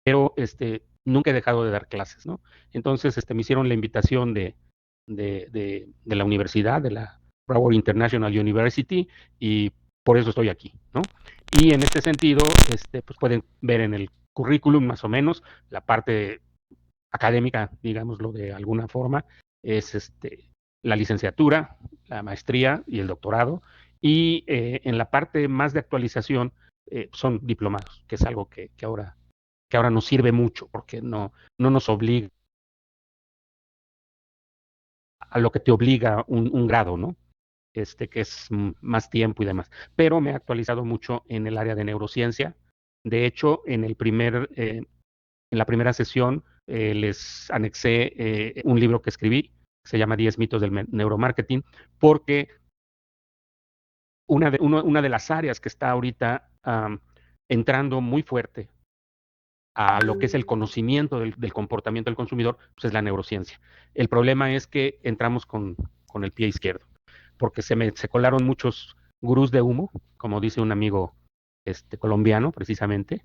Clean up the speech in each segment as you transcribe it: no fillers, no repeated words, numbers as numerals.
pero nunca he dejado de dar clases, ¿no? Entonces, me hicieron la invitación de la universidad, de la Broward International University, y por eso estoy aquí, ¿no? Y en este sentido, pues pueden ver en el currículum más o menos la parte académica, digámoslo de alguna forma, es la licenciatura, la maestría y el doctorado, y en la parte más de actualización son diplomados, que es algo que ahora nos sirve mucho, porque no nos obliga a lo que te obliga un grado, ¿no? Que es más tiempo y demás. Pero me he actualizado mucho en el área de neurociencia. De hecho, en la primera sesión les anexé un libro que escribí, que se llama 10 mitos del neuromarketing, porque una de las áreas que está ahorita entrando muy fuerte a lo que es el conocimiento del comportamiento del consumidor, pues es la neurociencia. El problema es que entramos con el pie izquierdo, porque se colaron muchos gurús de humo, como dice un amigo colombiano, precisamente,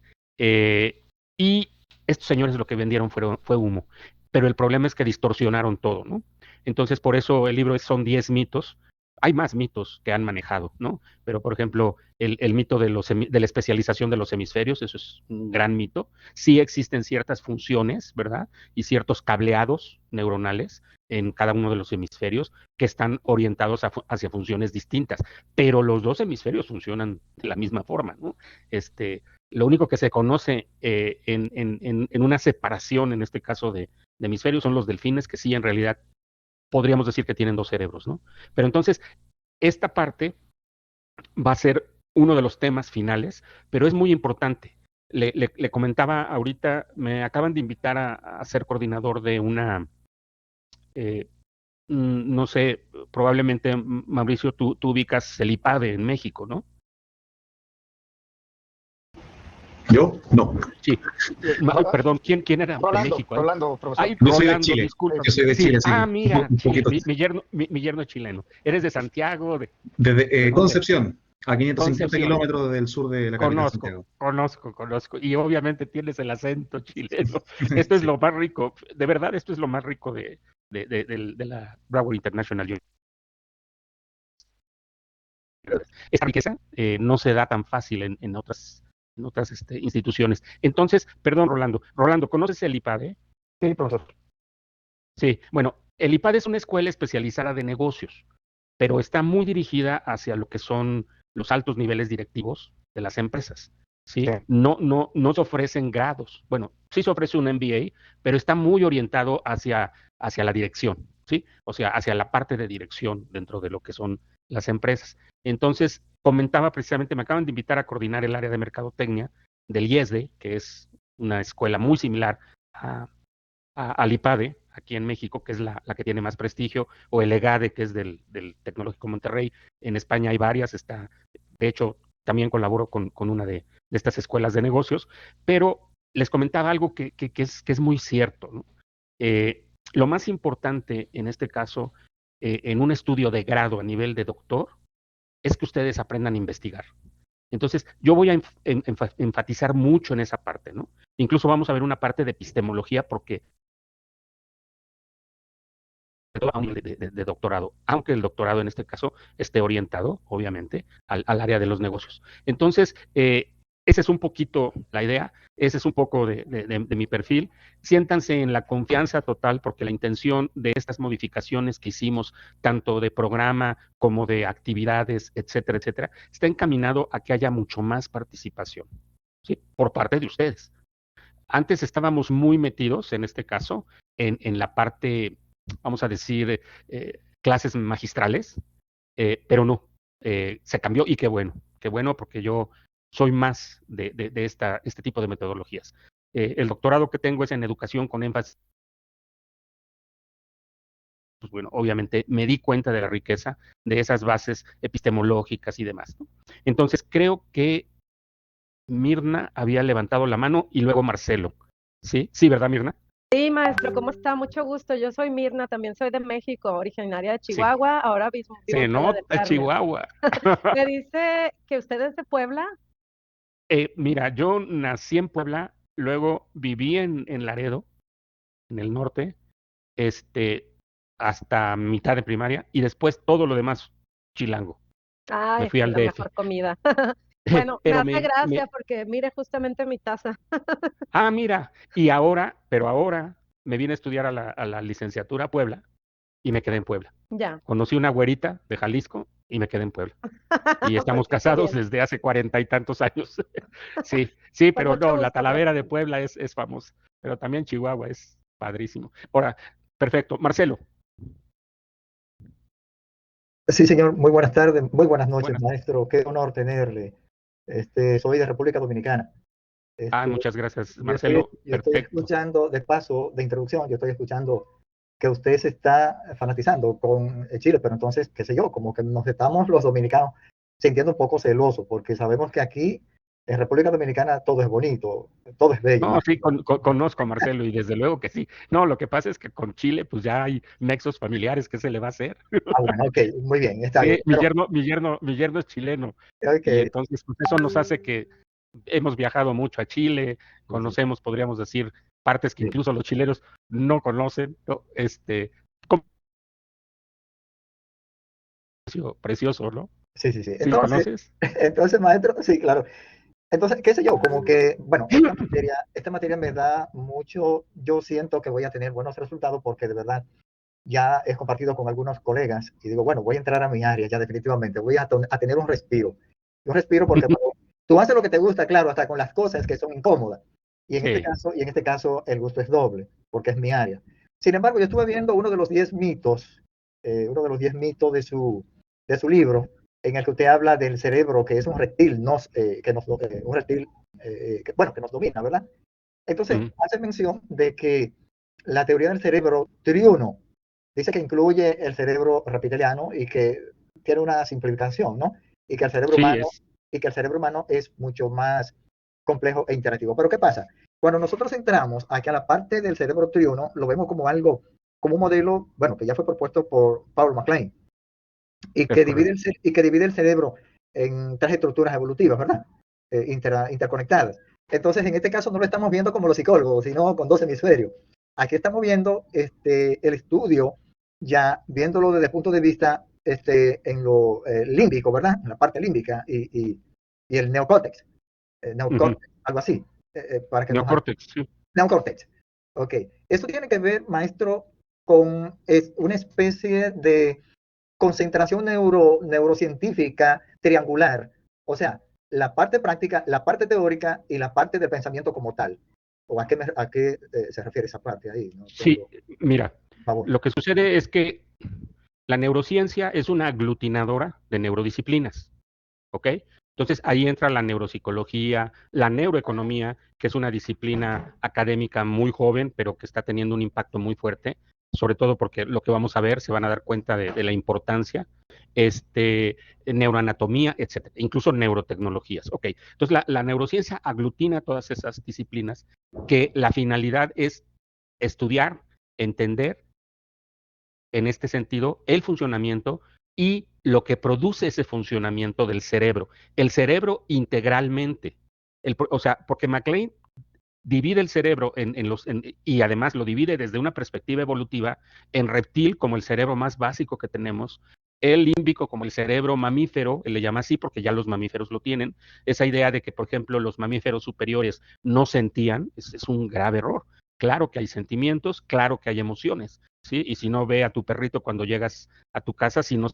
y estos señores lo que vendieron fue humo. Pero el problema es que distorsionaron todo, ¿no? Entonces, por eso el libro son 10 mitos. Hay más mitos que han manejado, ¿no? Pero, por ejemplo, el mito de la especialización de los hemisferios, eso es un gran mito. Sí existen ciertas funciones, ¿verdad? Y ciertos cableados neuronales en cada uno de los hemisferios que están orientados hacia funciones distintas, pero los dos hemisferios funcionan de la misma forma, ¿no? Lo único que se conoce en una separación, en este caso de hemisferios, son los delfines, que sí, en realidad podríamos decir que tienen dos cerebros, ¿no? Pero entonces, esta parte va a ser uno de los temas finales, pero es muy importante. Le comentaba ahorita, me acaban de invitar a ser coordinador de una, eh, no sé, probablemente, Mauricio, tú ubicas el IPADE en México, ¿no? ¿Yo? No. Sí. Perdón, ¿quién era de México ahí? Rolando, profesor. Ay, Yo soy de Rolando, Chile. disculpa. Yo soy de Sí, Chile, sí. mira, Un sí, poquito. mi yerno es chileno. ¿Eres de Santiago? ¿De Desde dónde? Concepción, a 550 Concepción. kilómetros del sur de la capital, Santiago. Conozco. Y obviamente tienes el acento chileno. Esto es Sí. lo más rico, de verdad, esto es lo más rico de la Broward International University. Esa riqueza no se da tan fácil en otras instituciones. Entonces, perdón, Rolando, ¿conoces el IPADE? Sí, profesor. Sí, bueno, el IPADE es una escuela especializada de negocios, pero está muy dirigida hacia lo que son los altos niveles directivos de las empresas. Sí. ¿Sí? No se ofrecen grados. Bueno, sí se ofrece un MBA, pero está muy orientado hacia la dirección, ¿sí? O sea, hacia la parte de dirección dentro de lo que son las empresas. Entonces, comentaba precisamente, me acaban de invitar a coordinar el área de mercadotecnia del IESDE, que es una escuela muy similar a, al IPADE, aquí en México, que es la que tiene más prestigio, o el EGADE, que es del Tecnológico Monterrey. En España hay varias, de hecho, también colaboro con una de estas escuelas de negocios, pero les comentaba algo que es muy cierto, ¿no? Lo más importante en este caso, en un estudio de grado a nivel de doctor, es que ustedes aprendan a investigar. Entonces, yo voy a enfatizar mucho en esa parte, ¿no? Incluso vamos a ver una parte de epistemología, porque a un nivel de doctorado, aunque el doctorado en este caso esté orientado, obviamente, al área de los negocios. Entonces, esa es un poquito la idea, ese es un poco de mi perfil. Siéntanse en la confianza total, porque la intención de estas modificaciones que hicimos, tanto de programa como de actividades, etcétera, etcétera, está encaminado a que haya mucho más participación, ¿sí? Por parte de ustedes. Antes estábamos muy metidos, en este caso, en la parte, vamos a decir, clases magistrales, pero no, se cambió, y qué bueno, porque yo soy más de este tipo de metodologías. El doctorado que tengo es en educación con énfasis, pues bueno, obviamente me di cuenta de la riqueza de esas bases epistemológicas y demás, ¿no? Entonces, creo que Mirna había levantado la mano y luego Marcelo. Sí, sí, ¿verdad, Mirna? Sí, maestro, ¿cómo está? Mucho gusto. Yo soy Mirna, también soy de México, originaria de Sí. Chihuahua, ahora mismo vivo Se en Playa del nota, Carmen. Chihuahua. Me dice que usted es de Puebla. Mira, yo nací en Puebla, luego viví en Laredo, en el norte, hasta mitad de primaria, y después todo lo demás chilango. Me Ay, fui aquí al la DF. mejor comida. Bueno, me Pero hace gracia porque mire justamente mi taza. mira, pero ahora me vine a estudiar a la licenciatura a Puebla y me quedé en Puebla. Ya, Conocí una güerita de Jalisco y me quedé en Puebla. Y pues estamos qué casados bien. desde hace 40 y tantos años. Sí, sí, Con pero mucho no, la gusto, Talavera de Marcelo. Puebla es famosa, pero también Chihuahua es padrísimo. Ahora, perfecto. Marcelo, Sí, señor, muy buenas tardes, muy buenas noches, buenas. maestro. Qué honor tenerle. Soy de República Dominicana. Este, Muchas gracias, Marcelo. yo estoy Perfecto. escuchando, de paso, de introducción, yo estoy escuchando que usted se está fanatizando con Chile, pero entonces, qué sé yo, como que nos estamos los dominicanos sintiendo un poco celosos, porque sabemos que aquí, en República Dominicana, todo es bonito, todo es bello, No, sí, maestro. conozco a Marcelo y desde luego que sí. No, lo que pasa es que con Chile, pues ya hay nexos familiares, ¿qué se le va a hacer? Ah, bueno, ok, muy bien, está bien. Sí, mi yerno es chileno y Ok, entonces pues eso nos hace que hemos viajado mucho a Chile, sí, sí, conocemos, podríamos decir, partes que sí, incluso los chilenos no conocen, ¿no? Precioso, ¿no? sí, sí, sí. ¿Sí lo conoces? Entonces, maestro, sí, claro. Entonces, qué sé yo, como que, bueno, esta materia me da mucho, yo siento que voy a tener buenos resultados porque de verdad ya he compartido con algunos colegas y digo, bueno, voy a entrar a mi área ya definitivamente, voy a tener un respiro porque bueno, tú haces lo que te gusta, claro, hasta con las cosas que son incómodas. Sí, Y en este caso el gusto es doble, porque es mi área. Sin embargo, yo estuve viendo uno de los 10 mitos de su libro, en el que usted habla del cerebro, que es un reptil, un reptil que nos domina, ¿verdad? Entonces, ujú, hace mención de que la teoría del cerebro triuno dice que incluye el cerebro reptiliano y que tiene una simplificación, ¿no? Y que el cerebro sí humano, es. y que el cerebro humano es mucho más complejo e interactivo. Pero ¿qué pasa? Cuando nosotros entramos aquí a la parte del cerebro triuno, lo vemos como algo, como un modelo, bueno, que ya fue propuesto por Paul MacLean, Es correcto. y que divide el cerebro en tres estructuras evolutivas, ¿verdad? Interconectadas. Entonces, en este caso no lo estamos viendo como los psicólogos, sino con dos hemisferios. Aquí estamos viendo el estudio, ya viéndolo desde el punto de vista en lo límbico, ¿verdad? En la parte límbica y el neocórtex, Ujú. algo así, para que nos Neocórtex, sí. neocórtex. Ok. Esto tiene que ver, maestro, con una especie de concentración neurocientífica triangular. O sea, la parte práctica, la parte teórica y la parte del pensamiento como tal. ¿O a qué se refiere esa parte ahí? No Sí, tengo, mira, por favor. lo que sucede es que la neurociencia es una aglutinadora de neurodisciplinas, ¿ok? Entonces ahí entra la neuropsicología, la neuroeconomía, que es una disciplina académica muy joven, pero que está teniendo un impacto muy fuerte, sobre todo porque lo que vamos a ver se van a dar cuenta de la importancia, neuroanatomía, etcétera, incluso neurotecnologías, ¿ok? Entonces la neurociencia aglutina todas esas disciplinas que la finalidad es estudiar, entender en este sentido el funcionamiento y lo que produce ese funcionamiento del cerebro. El cerebro integralmente. O sea, porque MacLean divide el cerebro y además lo divide desde una perspectiva evolutiva en reptil como el cerebro más básico que tenemos, el límbico como el cerebro mamífero, él le llama así porque ya los mamíferos lo tienen, esa idea de que, por ejemplo, los mamíferos superiores no sentían, es un grave error. Claro que hay sentimientos, claro que hay emociones, ¿sí? Y si no, ve a tu perrito cuando llegas a tu casa, si no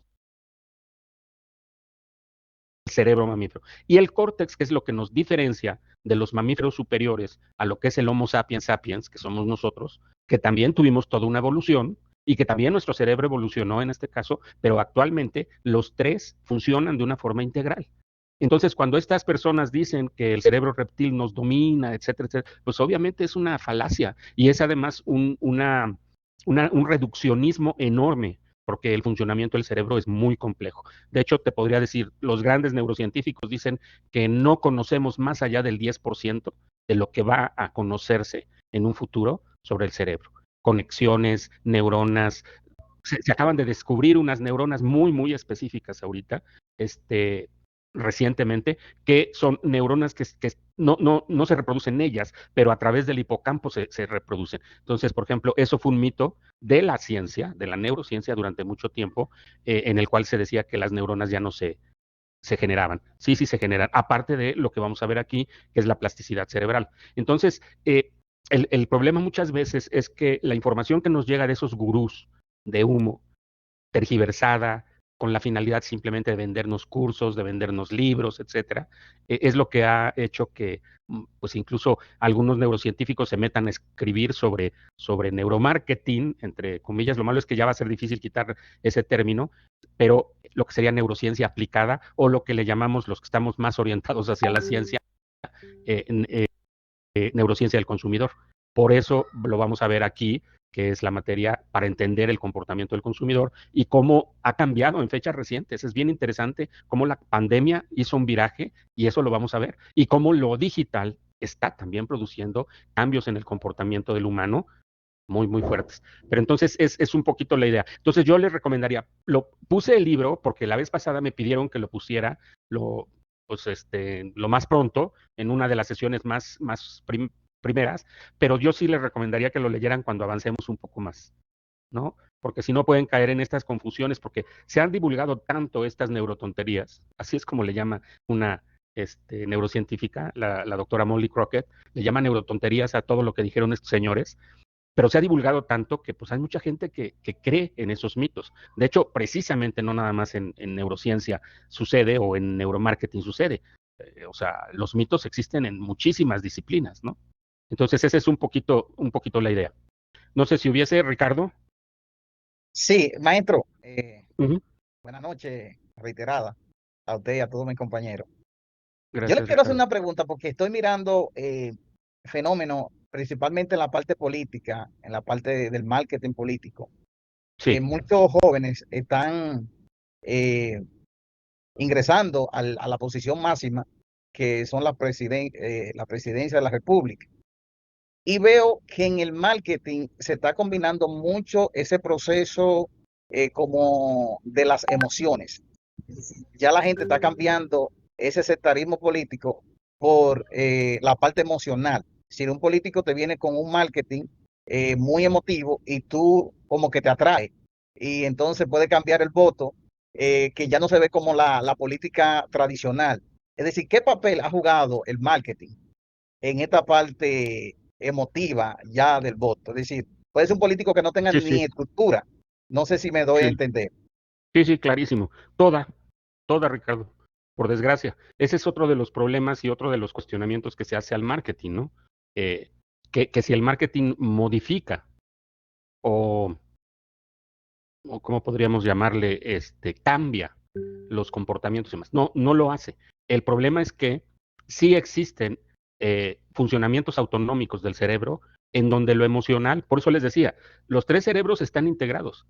cerebro mamífero. Y el córtex, que es lo que nos diferencia de los mamíferos superiores a lo que es el Homo sapiens sapiens, que somos nosotros, que también tuvimos toda una evolución y que también nuestro cerebro evolucionó en este caso, pero actualmente los tres funcionan de una forma integral. Entonces, cuando estas personas dicen que el cerebro reptil nos domina, etcétera, etcétera, pues obviamente es una falacia y es además un reduccionismo enorme porque el funcionamiento del cerebro es muy complejo. De hecho, te podría decir, los grandes neurocientíficos dicen que no conocemos más allá del 10% de lo que va a conocerse en un futuro sobre el cerebro. Conexiones, neuronas, se acaban de descubrir unas neuronas muy, muy específicas ahorita, recientemente, que son neuronas que no se reproducen ellas, pero a través del hipocampo se reproducen. Entonces, por ejemplo, eso fue un mito de la ciencia, de la neurociencia durante mucho tiempo, en el cual se decía que las neuronas ya no se generaban. Sí, sí se generan, aparte de lo que vamos a ver aquí, que es la plasticidad cerebral. Entonces, el problema muchas veces es que la información que nos llega de esos gurús de humo, tergiversada, con la finalidad simplemente de vendernos cursos, de vendernos libros, etcétera, es lo que ha hecho que pues incluso algunos neurocientíficos se metan a escribir sobre neuromarketing, entre comillas. Lo malo es que ya va a ser difícil quitar ese término, pero lo que sería neurociencia aplicada, o lo que le llamamos los que estamos más orientados hacia la ciencia, neurociencia del consumidor. Por eso lo vamos a ver aquí, que es la materia para entender el comportamiento del consumidor y cómo ha cambiado en fechas recientes. Es bien interesante cómo la pandemia hizo un viraje, y eso lo vamos a ver, y cómo lo digital está también produciendo cambios en el comportamiento del humano muy, muy fuertes. Pero entonces es un poquito la idea. Entonces yo les recomendaría, puse el libro porque la vez pasada me pidieron que lo pusiera lo más pronto, en una de las sesiones más primeras, pero yo sí les recomendaría que lo leyeran cuando avancemos un poco más, ¿no? Porque si no pueden caer en estas confusiones, porque se han divulgado tanto estas neurotonterías, así es como le llama una neurocientífica, la doctora Molly Crockett, le llama neurotonterías a todo lo que dijeron estos señores, pero se ha divulgado tanto que pues hay mucha gente que cree en esos mitos. De hecho, precisamente no nada más en neurociencia sucede, o en neuromarketing sucede. O sea, los mitos existen en muchísimas disciplinas, ¿no? Entonces esa es un poquito la idea. No sé si hubiese, Ricardo. Sí, maestro, Uh-huh. buenas noches, reiterada, a usted y a todos mis compañeros. Gracias, Yo le quiero hacer Ricardo. una pregunta porque estoy mirando fenómenos, principalmente en la parte política, en la parte del marketing político. Sí, Muchos jóvenes están ingresando a la posición máxima, que son la presidencia de la República. Y veo que en el marketing se está combinando mucho ese proceso como de las emociones. Ya la gente está cambiando ese sectarismo político por la parte emocional. Si un político te viene con un marketing muy emotivo y tú como que te atrae, y entonces puede cambiar el voto, que ya no se ve como la política tradicional. Es decir, ¿qué papel ha jugado el marketing en esta parte emotiva ya del voto? Es decir, puede ser un político que no tenga sí, ni sí, estructura. No sé si me doy a sí, entender. sí, clarísimo. Toda, Ricardo, por desgracia. Ese es otro de los problemas y otro de los cuestionamientos que se hace al marketing, ¿no? Eh, que si el marketing modifica, o cómo podríamos llamarle, cambia los comportamientos y demás. No, no lo hace. El problema es que sí existen funcionamientos autonómicos del cerebro en donde lo emocional, por eso les decía, los tres cerebros están integrados.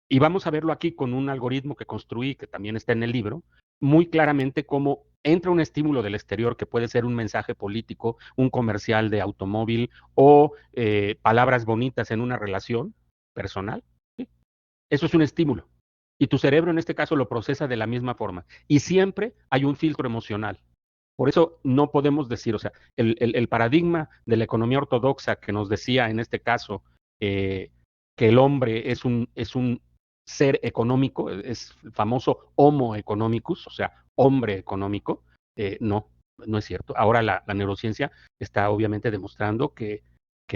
Y vamos a verlo aquí con un algoritmo que construí, que también está en el libro, muy claramente cómo entra un estímulo del exterior, que puede ser un mensaje político, un comercial de automóvil, o palabras bonitas en una relación personal. ¿Sí? Eso es un estímulo. Y tu cerebro en este caso lo procesa de la misma forma. Y siempre hay un filtro emocional. Por eso no podemos decir, o sea, el paradigma de la economía ortodoxa que nos decía en este caso que el hombre es un ser económico, es el famoso homo economicus, o sea, hombre económico, no es cierto. Ahora la neurociencia está obviamente demostrando que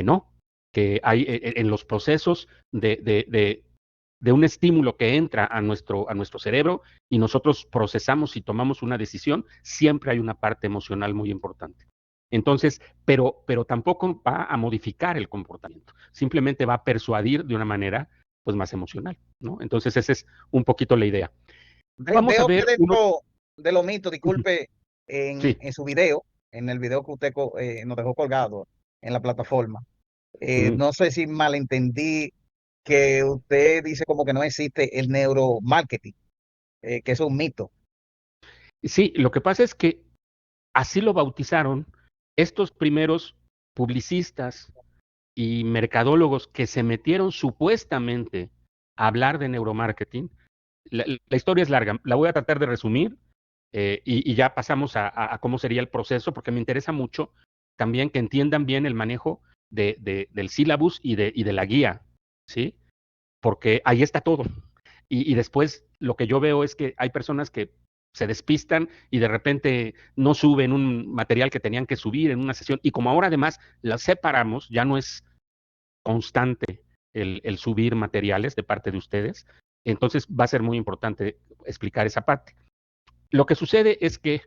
no, que hay en los procesos de un estímulo que entra a nuestro cerebro y nosotros procesamos y tomamos una decisión, siempre hay una parte emocional muy importante. Entonces, pero tampoco va a modificar el comportamiento, simplemente va a persuadir de una manera pues más emocional, ¿no? Entonces, esa es un poquito la idea. Vamos a Veo que ver uno. dentro de los mitos, disculpe, Sí. en su video, en el video que usted nos dejó colgado en la plataforma, no sé si malentendí que usted dice como que no existe el neuromarketing, que es un mito. Sí, lo que pasa es que así lo bautizaron estos primeros publicistas y mercadólogos que se metieron supuestamente a hablar de neuromarketing. La historia es larga, la voy a tratar de resumir. y ya pasamos a cómo sería el proceso, porque me interesa mucho también que entiendan bien el manejo del sílabus y de la guía, ¿sí? Porque ahí está todo. Y después lo que yo veo es que hay personas que se despistan y de repente no suben un material que tenían que subir en una sesión. Y como ahora además las separamos, ya no es constante el subir materiales de parte de ustedes, entonces va a ser muy importante explicar esa parte. Lo que sucede es que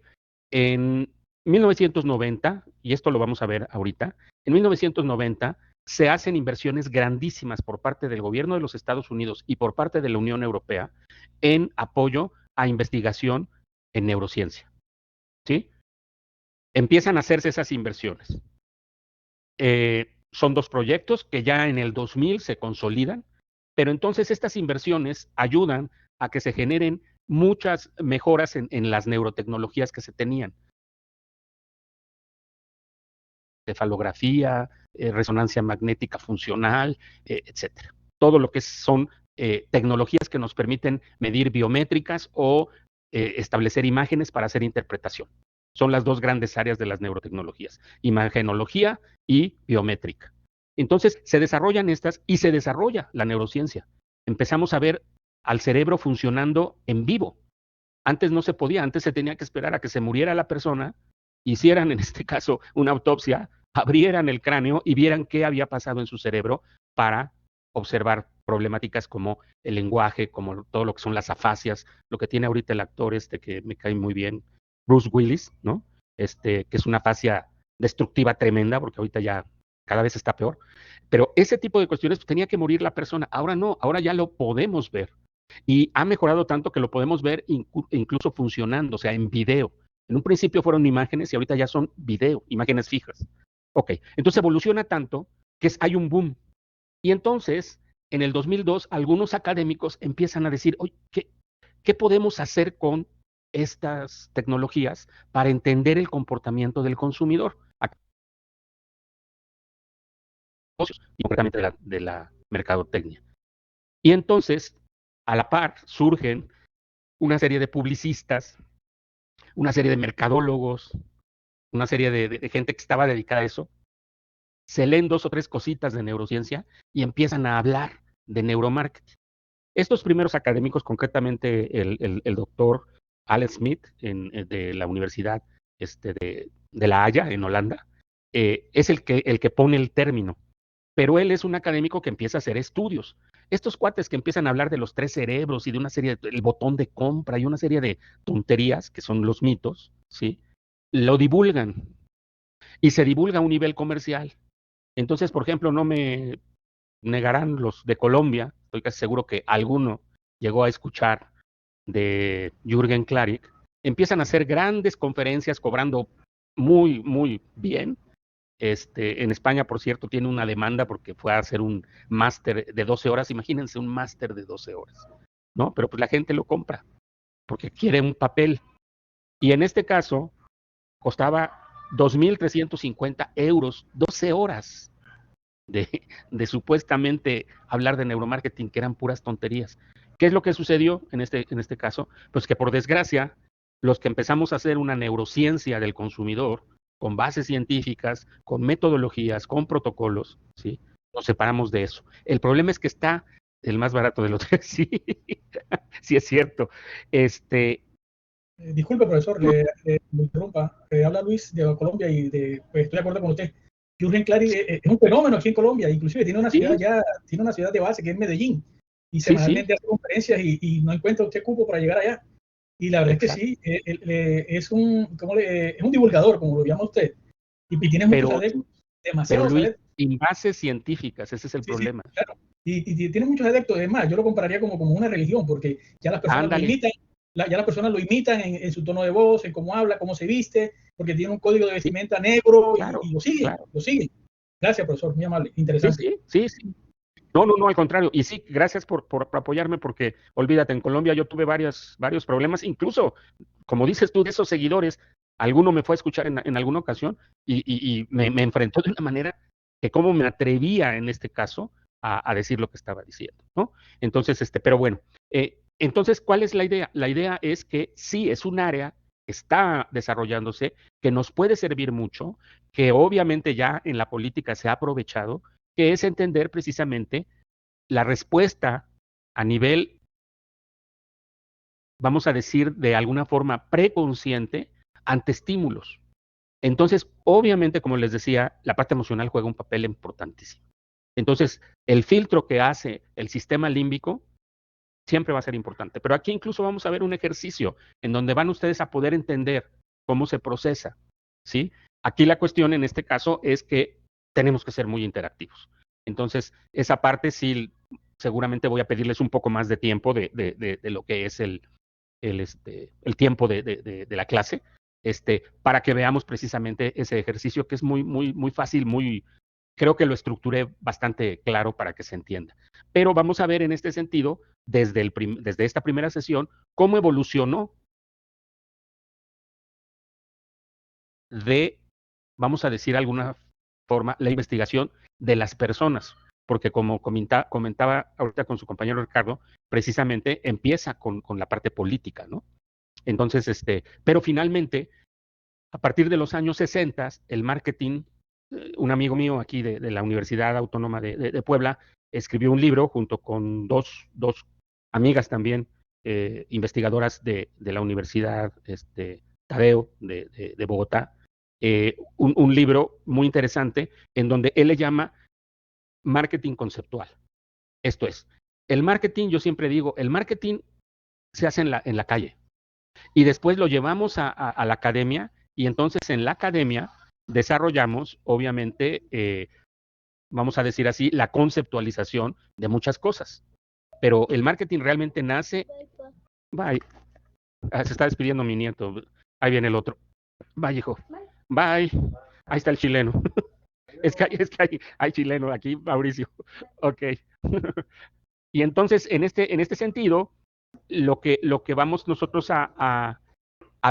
en 1990, y esto lo vamos a ver ahorita, en 1990 se hacen inversiones grandísimas por parte del gobierno de los Estados Unidos y por parte de la Unión Europea en apoyo a investigación en neurociencia, ¿sí? Empiezan a hacerse esas inversiones. Son 2 proyectos que ya en el 2000 se consolidan, pero entonces estas inversiones ayudan a que se generen muchas mejoras en las neurotecnologías que se tenían. Cefalografía, resonancia magnética funcional, etcétera. Todo lo que son tecnologías que nos permiten medir biométricas o establecer imágenes para hacer interpretación. Son las 2 grandes áreas de las neurotecnologías, imagenología y biométrica. Entonces, se desarrollan estas y se desarrolla la neurociencia. Empezamos a ver al cerebro funcionando en vivo. Antes no se podía, antes se tenía que esperar a que se muriera la persona, hicieran en este caso una autopsia, abrieran el cráneo y vieran qué había pasado en su cerebro para observar problemáticas como el lenguaje, como todo lo que son las afasias, lo que tiene ahorita el actor que me cae muy bien, Bruce Willis, ¿no? Que es una afasia destructiva tremenda, porque ahorita ya cada vez está peor. Pero ese tipo de cuestiones, pues, tenía que morir la persona. Ahora no, ahora ya lo podemos ver. Y ha mejorado tanto que lo podemos ver incluso funcionando, o sea, en video. En un principio fueron imágenes y ahorita ya son video, imágenes fijas. Ok, entonces evoluciona tanto que hay un boom. Y entonces, en el 2002, algunos académicos empiezan a decir, oye, ¿qué podemos hacer con estas tecnologías para entender el comportamiento del consumidor? Y concretamente de la mercadotecnia. Y entonces, a la par, surgen una serie de publicistas, una serie de mercadólogos, una serie de gente que estaba dedicada a eso, se leen 2 o 3 cositas de neurociencia y empiezan a hablar de neuromarketing. Estos primeros académicos, concretamente el doctor Alan Smith de la Universidad de La Haya, en Holanda, es el que pone el término. Pero él es un académico que empieza a hacer estudios. Estos cuates que empiezan a hablar de los 3 cerebros y de una serie el botón de compra y una serie de tonterías que son los mitos, ¿sí? Lo divulgan y se divulga a un nivel comercial. Entonces, por ejemplo, no me negarán los de Colombia, estoy casi seguro que alguno llegó a escuchar de Jürgen Klarik, empiezan a hacer grandes conferencias cobrando muy, muy bien. En España, por cierto, tiene una demanda porque fue a hacer un máster de 12 horas, imagínense un máster de 12 horas, ¿no? Pero pues la gente lo compra porque quiere un papel. Y en este caso, costaba 2.350 euros, 12 horas de supuestamente hablar de neuromarketing, que eran puras tonterías. ¿Qué es lo que sucedió en este caso? Pues que por desgracia, los que empezamos a hacer una neurociencia del consumidor, con bases científicas, con metodologías, con protocolos, ¿sí? Nos separamos de eso. El problema es que está el más barato de los 3, sí, sí es cierto. Disculpe, profesor, le interrumpa. Habla Luis de Colombia y pues, estoy de acuerdo con usted. Jürgen Klarik es un fenómeno aquí en Colombia, inclusive tiene una ciudad tiene una ciudad de base que es Medellín, y semanalmente hace conferencias y no encuentra usted cupo para llegar allá. Y la verdad es que sí, es un divulgador, como lo llama usted, y tiene muchos adeptos, demasiados adeptos. En bases científicas, ese es el problema. Sí, claro. Y tiene muchos adeptos, es más, yo lo compararía como una religión, porque ya las personas lo imitan, ya las personas lo imitan en su tono de voz, en cómo habla, cómo se viste, porque tiene un código de vestimenta negro, claro, y lo siguen. Gracias, profesor, muy amable, interesante. Sí. No, al contrario. Y sí, gracias por apoyarme, porque olvídate, en Colombia yo tuve varios problemas, incluso, como dices tú, de esos seguidores, alguno me fue a escuchar en alguna ocasión y me enfrentó de una manera que cómo me atrevía en este caso a decir lo que estaba diciendo, ¿no? Entonces, pero bueno, entonces, ¿cuál es la idea? La idea es que sí, es un área está desarrollándose, que nos puede servir mucho, que obviamente ya en la política se ha aprovechado, que es entender precisamente la respuesta a nivel, vamos a decir, de alguna forma preconsciente ante estímulos. Entonces, obviamente, como les decía, la parte emocional juega un papel importantísimo. Entonces, el filtro que hace el sistema límbico siempre va a ser importante. Pero aquí incluso vamos a ver un ejercicio en donde van ustedes a poder entender cómo se procesa, ¿sí? Aquí la cuestión en este caso es que tenemos que ser muy interactivos. Entonces, esa parte sí, seguramente voy a pedirles un poco más de tiempo de lo que es el tiempo de la clase, para que veamos precisamente ese ejercicio que es muy fácil, creo que lo estructuré bastante claro para que se entienda. Pero vamos a ver en este sentido, desde esta primera sesión, cómo evolucionó vamos a decir de alguna forma, la investigación de las personas. Porque como comentaba ahorita con su compañero Ricardo, precisamente empieza con la parte política, ¿no? Entonces, pero finalmente, a partir de los años 60, el marketing, un amigo mío aquí de la Universidad Autónoma de Puebla, escribió un libro junto con dos amigas también, investigadoras de la Universidad Tadeo de Bogotá, un libro muy interesante en donde él le llama marketing conceptual. Esto es, el marketing, yo siempre digo, el marketing se hace en la calle y después lo llevamos a la academia y entonces en la academia desarrollamos, obviamente, vamos a decir así, la conceptualización de muchas cosas. Pero el marketing realmente nace... Bye. Se está despidiendo mi nieto. Ahí viene el otro. Bye, hijo. Bye. Ahí está el chileno. Es que hay chileno aquí, Mauricio. Ok. Y entonces, en este sentido, lo que vamos nosotros a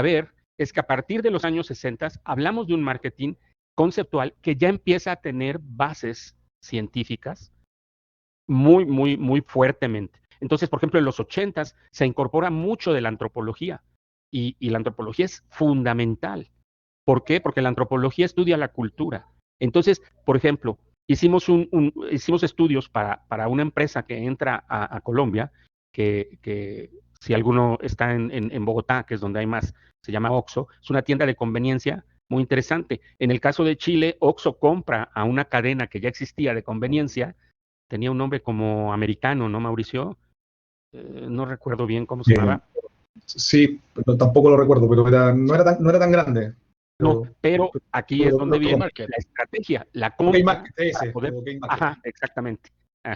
ver es que a partir de los años 60 hablamos de un marketing conceptual que ya empieza a tener bases científicas muy fuertemente. Entonces, por ejemplo, en los 80 se incorpora mucho de la antropología y la antropología es fundamental. ¿Por qué? Porque la antropología estudia la cultura. Entonces, por ejemplo, hicimos estudios para una empresa que entra a Colombia, que si alguno está en Bogotá, que es donde hay más, se llama Oxxo, es una tienda de conveniencia muy interesante. En el caso de Chile, Oxxo compra a una cadena que ya existía de conveniencia, tenía un nombre como americano, ¿no, Mauricio? No recuerdo bien cómo se llamaba. Sí, pero tampoco lo recuerdo, pero no era tan grande. No, pero aquí es donde viene la estrategia, la compra para poder... Ajá, exactamente.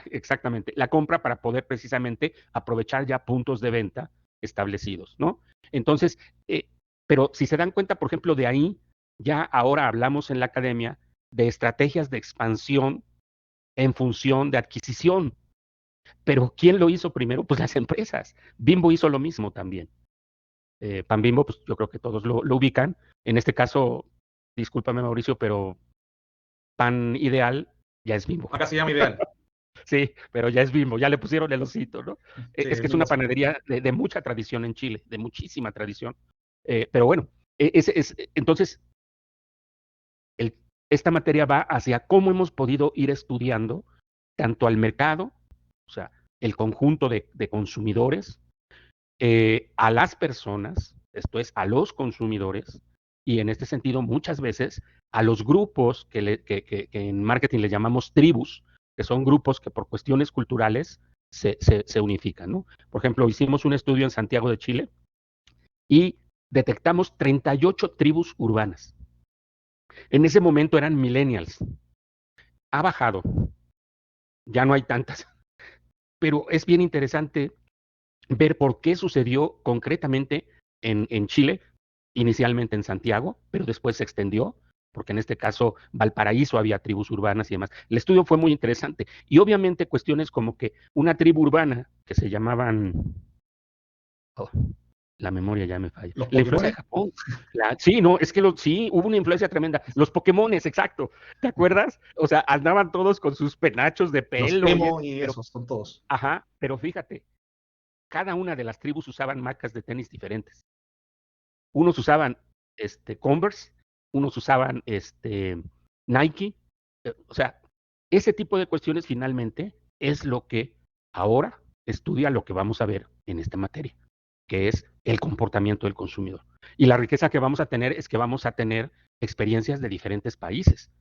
Exactamente. La compra para poder precisamente aprovechar ya puntos de venta establecidos, ¿no? Entonces, pero si se dan cuenta, por ejemplo, de ahí, ya ahora hablamos en la academia de estrategias de expansión en función de adquisición. Pero ¿quién lo hizo primero? Pues las empresas. Bimbo hizo lo mismo también. Pan Bimbo, pues yo creo que todos lo ubican. En este caso, discúlpame Mauricio, pero Pan Ideal ya es Bimbo. Acá se llama Ideal. Sí, pero ya es Bimbo, ya le pusieron el osito, ¿no? Sí, es que es una panadería de mucha tradición en Chile, de muchísima tradición. Pero bueno, entonces, esta materia va hacia cómo hemos podido ir estudiando tanto al mercado, o sea, el conjunto de consumidores, a las personas, esto es, a los consumidores, y en este sentido muchas veces a los grupos que en marketing le llamamos tribus, que son grupos que por cuestiones culturales se unifican, ¿no? Por ejemplo, hicimos un estudio en Santiago de Chile y detectamos 38 tribus urbanas. En ese momento eran millennials. Ha bajado, ya no hay tantas, pero es bien interesante ver por qué sucedió concretamente en Chile, inicialmente en Santiago, pero después se extendió, porque en este caso Valparaíso había tribus urbanas y demás. El estudio fue muy interesante y obviamente cuestiones como que una tribu urbana que se llamaban, la memoria ya me falla, la influencia de Japón. Sí, no, es que sí, hubo una influencia tremenda. Los Pokémones, exacto, ¿te acuerdas? O sea, andaban todos con sus penachos de pelo. Los Pokémon y esos son todos. Ajá, pero fíjate, cada una de las tribus usaban marcas de tenis diferentes. Unos usaban Converse, unos usaban Nike. O sea, ese tipo de cuestiones finalmente es lo que ahora estudia lo que vamos a ver en esta materia, que es el comportamiento del consumidor. Y la riqueza que vamos a tener es que vamos a tener experiencias de diferentes países,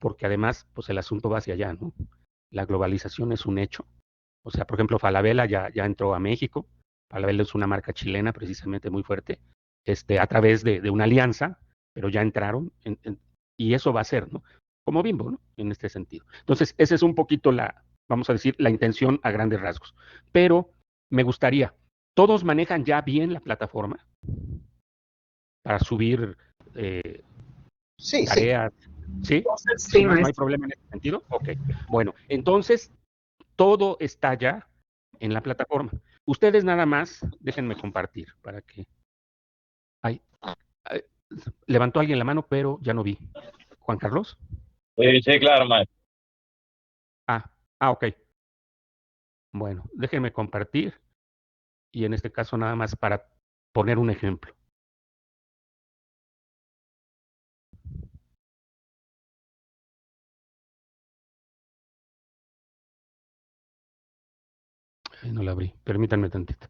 porque además, pues el asunto va hacia allá, ¿no? La globalización es un hecho. O sea, por ejemplo, Falabella ya entró a México. Falabella es una marca chilena precisamente muy fuerte, a través de una alianza, pero ya entraron y eso va a ser, ¿no? Como Bimbo, ¿no? En este sentido. Entonces, esa es un poquito vamos a decir, la intención a grandes rasgos. Pero me gustaría, ¿todos manejan ya bien la plataforma para subir Sí, sí. tareas? ¿Sí? Entonces, ¿Sí? sí, ¿No hay maestro. problema en ese sentido? Ok. Bueno, entonces, todo está ya en la plataforma. Ustedes nada más, déjenme compartir para que... Ay, levantó alguien la mano, pero ya no vi. ¿Juan Carlos? Sí, claro, maestro. Ok. Bueno, déjenme compartir y en este caso nada más para poner un ejemplo. Ay, no la abrí, permítanme tantito.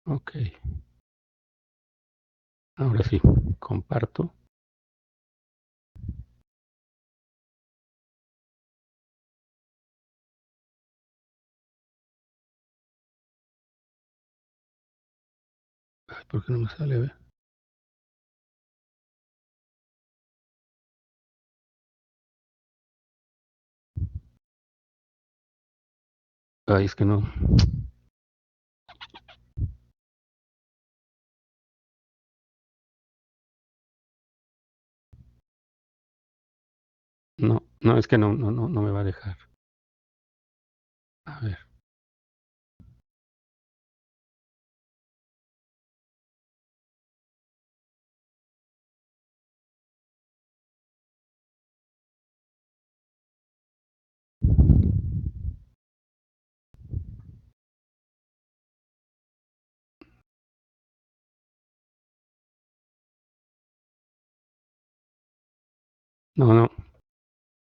Ok. Ahora sí, comparto. Ay, ¿por qué no me sale? A ver. Ay, es que no. No, es que no me va a dejar. A ver.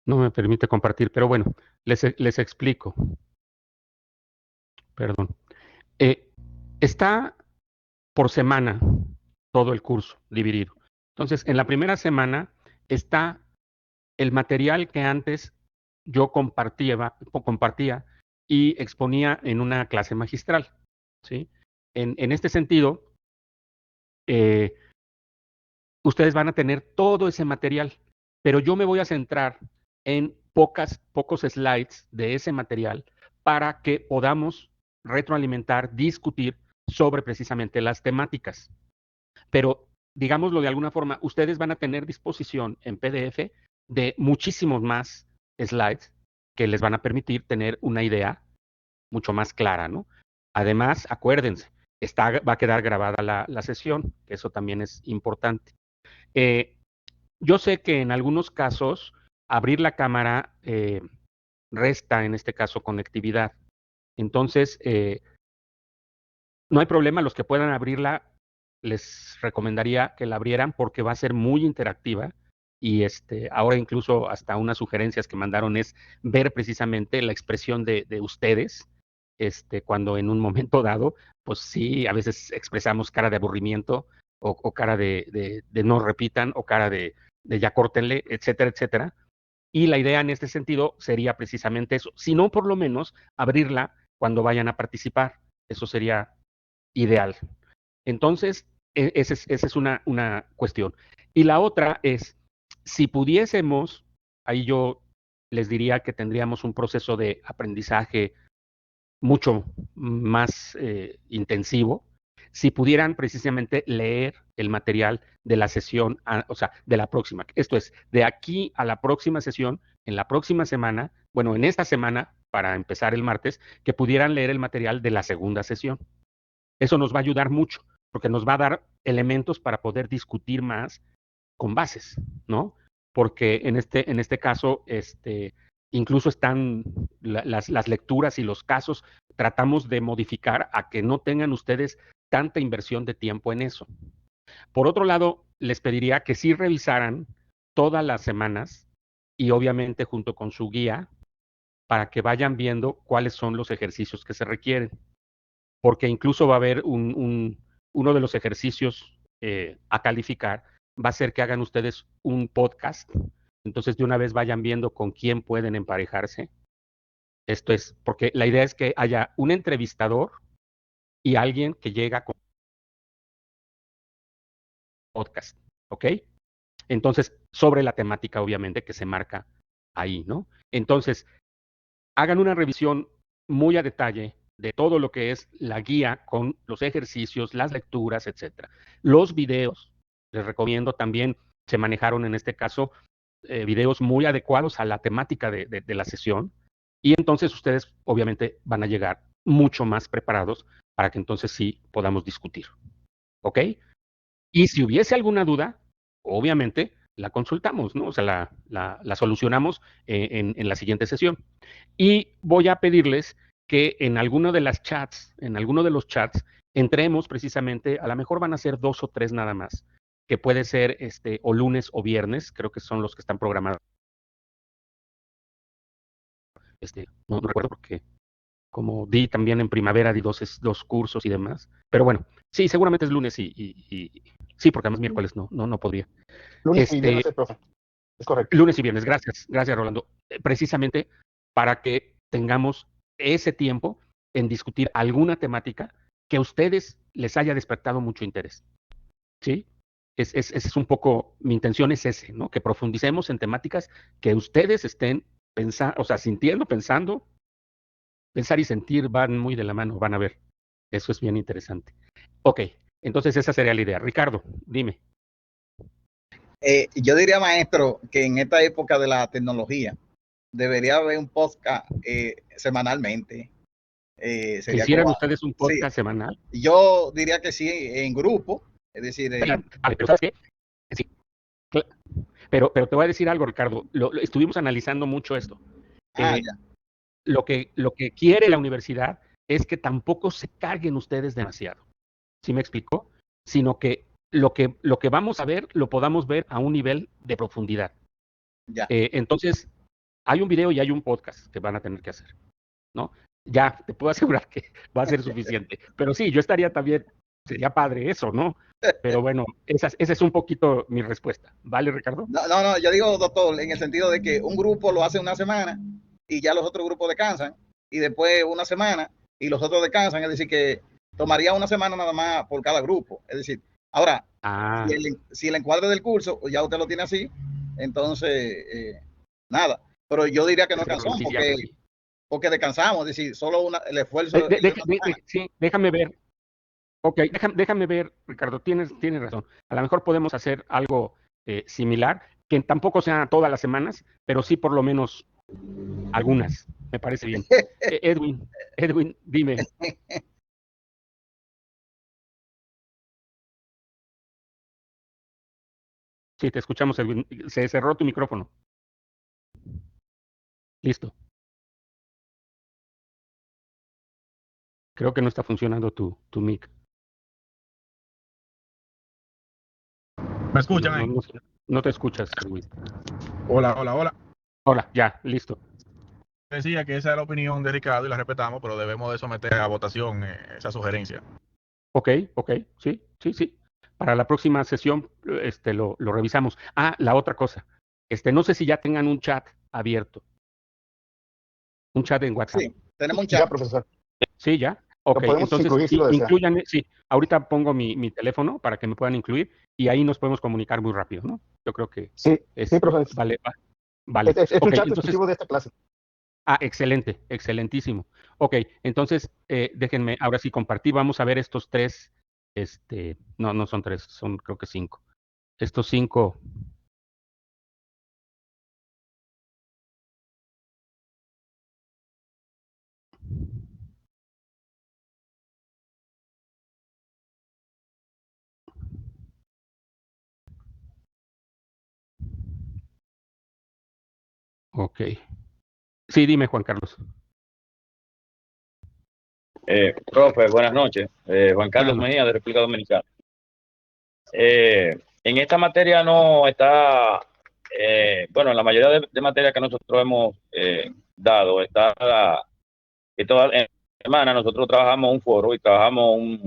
No me permite compartir, pero bueno, les explico. Perdón. Está por semana todo el curso dividido. Entonces, en la primera semana está el material que antes yo compartía y exponía en una clase magistral, ¿sí? En este sentido, eh, ustedes van a tener todo ese material, pero yo me voy a centrar en pocos slides de ese material para que podamos retroalimentar, discutir sobre precisamente las temáticas. Pero, digámoslo de alguna forma, ustedes van a tener disposición en PDF de muchísimos más slides que les van a permitir tener una idea mucho más clara, ¿no? Además, acuérdense, va a quedar grabada la sesión, que eso también es importante. Yo sé que en algunos casos abrir la cámara resta, en este caso, conectividad. Entonces, no hay problema, los que puedan abrirla, les recomendaría que la abrieran porque va a ser muy interactiva y ahora incluso hasta unas sugerencias que mandaron es ver precisamente la expresión de ustedes, cuando en un momento dado, pues sí, a veces expresamos cara de aburrimiento o cara de no repitan o cara de ya córtenle, etcétera, etcétera. Y la idea en este sentido sería precisamente eso, si no por lo menos abrirla cuando vayan a participar. Eso sería ideal. Entonces, esa es una cuestión. Y la otra es, si pudiésemos, ahí yo les diría que tendríamos un proceso de aprendizaje mucho más intensivo, si pudieran precisamente leer el material de la sesión, o sea, de la próxima. Esto es, de aquí a la próxima sesión, en la próxima semana, bueno, en esta semana, para empezar el martes, que pudieran leer el material de la segunda sesión. Eso nos va a ayudar mucho, porque nos va a dar elementos para poder discutir más con bases, ¿no? Porque en este caso, incluso están las lecturas y los casos, tratamos de modificar a que no tengan ustedes tanta inversión de tiempo en eso. Por otro lado, les pediría que sí revisaran todas las semanas y obviamente junto con su guía para que vayan viendo cuáles son los ejercicios que se requieren. Porque incluso va a haber uno de los ejercicios a calificar, va a ser que hagan ustedes un podcast. Entonces de una vez vayan viendo con quién pueden emparejarse. Esto es, porque la idea es que haya un entrevistador y alguien que llega con podcast, ¿ok? Entonces, sobre la temática, obviamente, que se marca ahí, ¿no? Entonces, hagan una revisión muy a detalle de todo lo que es la guía con los ejercicios, las lecturas, etcétera. Los videos, les recomiendo también, se manejaron en este caso videos muy adecuados a la temática de la sesión, y entonces ustedes obviamente van a llegar mucho más preparados para que entonces sí podamos discutir, ¿ok? Y si hubiese alguna duda, obviamente la consultamos, ¿no? O sea, la solucionamos en la siguiente sesión. Y voy a pedirles que en alguno de los chats, entremos precisamente, a lo mejor van a ser 2 o 3 nada más, que puede ser o lunes o viernes, creo que son los que están programados. No recuerdo porque como di también en primavera, di dos cursos y demás. Pero bueno, sí, seguramente es lunes y sí, porque además miércoles no podría. Lunes y viernes, profe. Es correcto. Lunes y viernes, gracias, Rolando. Precisamente para que tengamos ese tiempo en discutir alguna temática que a ustedes les haya despertado mucho interés. ¿Sí? Es un poco, mi intención es ese, ¿no? Que profundicemos en temáticas que ustedes estén pensando, o sea, sintiendo, pensando. Pensar y sentir van muy de la mano, van a ver. Eso es bien interesante. Ok, entonces esa sería la idea. Ricardo, dime. Yo diría, maestro, que en esta época de la tecnología debería haber un podcast semanalmente. Sería ¿Hicieran ustedes un podcast semanal? Yo diría que sí, en grupo. Es decir, vale, pero ¿sabes qué? Sí. Pero te voy a decir algo, Ricardo. Estuvimos analizando mucho esto. Ya. Lo que quiere la universidad es que tampoco se carguen ustedes demasiado. ¿Sí me explicó? Sino que lo que vamos a ver, lo podamos ver a un nivel de profundidad. Ya. Entonces, hay un video y hay un podcast que van a tener que hacer, ¿no? Ya, te puedo asegurar que va a ser suficiente. Pero sí, yo estaría también, sería padre eso, ¿no? Pero bueno, esa es un poquito mi respuesta. ¿Vale, Ricardo? No, yo digo, doctor, en el sentido de que un grupo lo hace una semana y ya los otros grupos descansan, y después una semana y los otros descansan, es decir, que tomaría una semana nada más por cada grupo. Es decir, ahora, si el encuadre del curso ya usted lo tiene así, entonces, nada. Pero yo diría que no cansamos porque descansamos, es decir, solo el esfuerzo. Sí, déjame ver. Ok, déjame ver, Ricardo, tienes razón. A lo mejor podemos hacer algo similar, que tampoco sea todas las semanas, pero sí por lo menos algunas. Me parece bien. Edwin, dime. Sí, te escuchamos, Edwin. Se cerró tu micrófono. Listo. Creo que no está funcionando tu mic. ¿Me escuchan ahí? No te escuchas, Edwin. Hola. Hola, ya, listo. Decía que esa es la opinión de Ricardo y la respetamos, pero debemos de someter a votación esa sugerencia. Ok, sí. Para la próxima sesión lo revisamos. La otra cosa. No sé si ya tengan un chat abierto. Un chat en WhatsApp. Sí, tenemos un chat. Ya, profesor. Sí, ya. Ok, entonces incluyan, sí, ahorita pongo mi teléfono para que me puedan incluir y ahí nos podemos comunicar muy rápido, ¿no? Yo creo que sí, profesor. Vale. Es un chat exclusivo de esta clase. Excelente, excelentísimo. Ok, entonces déjenme ahora sí compartir, vamos a ver estos 3 No son 3, son creo que 5. Estos 5. Ok. Sí, dime, Juan Carlos. Profe, buenas noches. Juan Buenas Carlos noches. Mejía, de República Dominicana. En esta materia no está, bueno, en la mayoría de materias que nosotros hemos dado, está que toda semana nosotros trabajamos un foro y trabajamos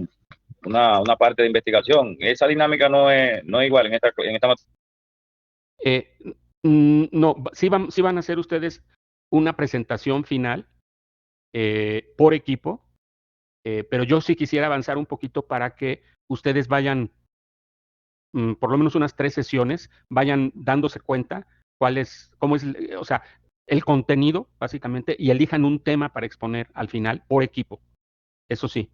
una parte de investigación. Esa dinámica no es igual en esta materia. No, sí van a hacer ustedes una presentación final por equipo, pero yo sí quisiera avanzar un poquito para que ustedes vayan, por lo menos unas 3 sesiones, vayan dándose cuenta cómo es, o sea, el contenido, básicamente, y elijan un tema para exponer al final por equipo. Eso sí.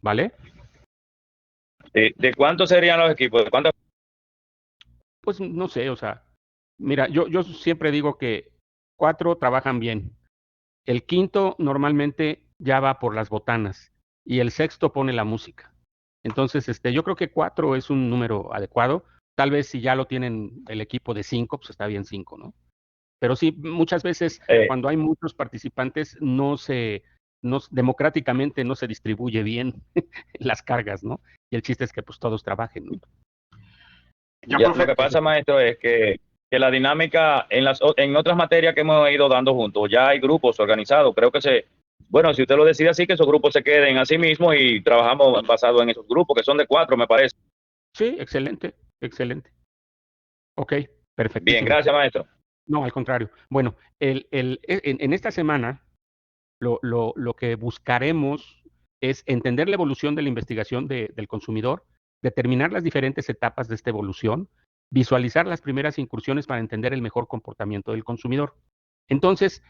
¿Vale? ¿De cuántos serían los equipos? ¿De cuántos? Pues no sé, o sea, mira, yo siempre digo que 4 trabajan bien. El quinto normalmente ya va por las botanas y el sexto pone la música. Entonces, yo creo que 4 es un número adecuado. Tal vez si ya lo tienen el equipo de 5, pues está bien 5, ¿no? Pero sí, muchas veces cuando hay muchos participantes democráticamente no se distribuye bien las cargas, ¿no? Y el chiste es que pues todos trabajen, ¿no? Ya, lo que pasa, maestro, es que la dinámica en otras materias que hemos ido dando juntos, ya hay grupos organizados. Creo que bueno, si usted lo decide así, que esos grupos se queden a sí mismos y trabajamos basado en esos grupos, que son de 4, me parece. Sí, excelente, excelente. Ok, perfectísimo. Bien, gracias, maestro. No, al contrario. Bueno, en esta semana lo que buscaremos es entender la evolución de la investigación del consumidor, determinar las diferentes etapas de esta evolución, visualizar las primeras incursiones para entender el mejor comportamiento del consumidor. Entonces,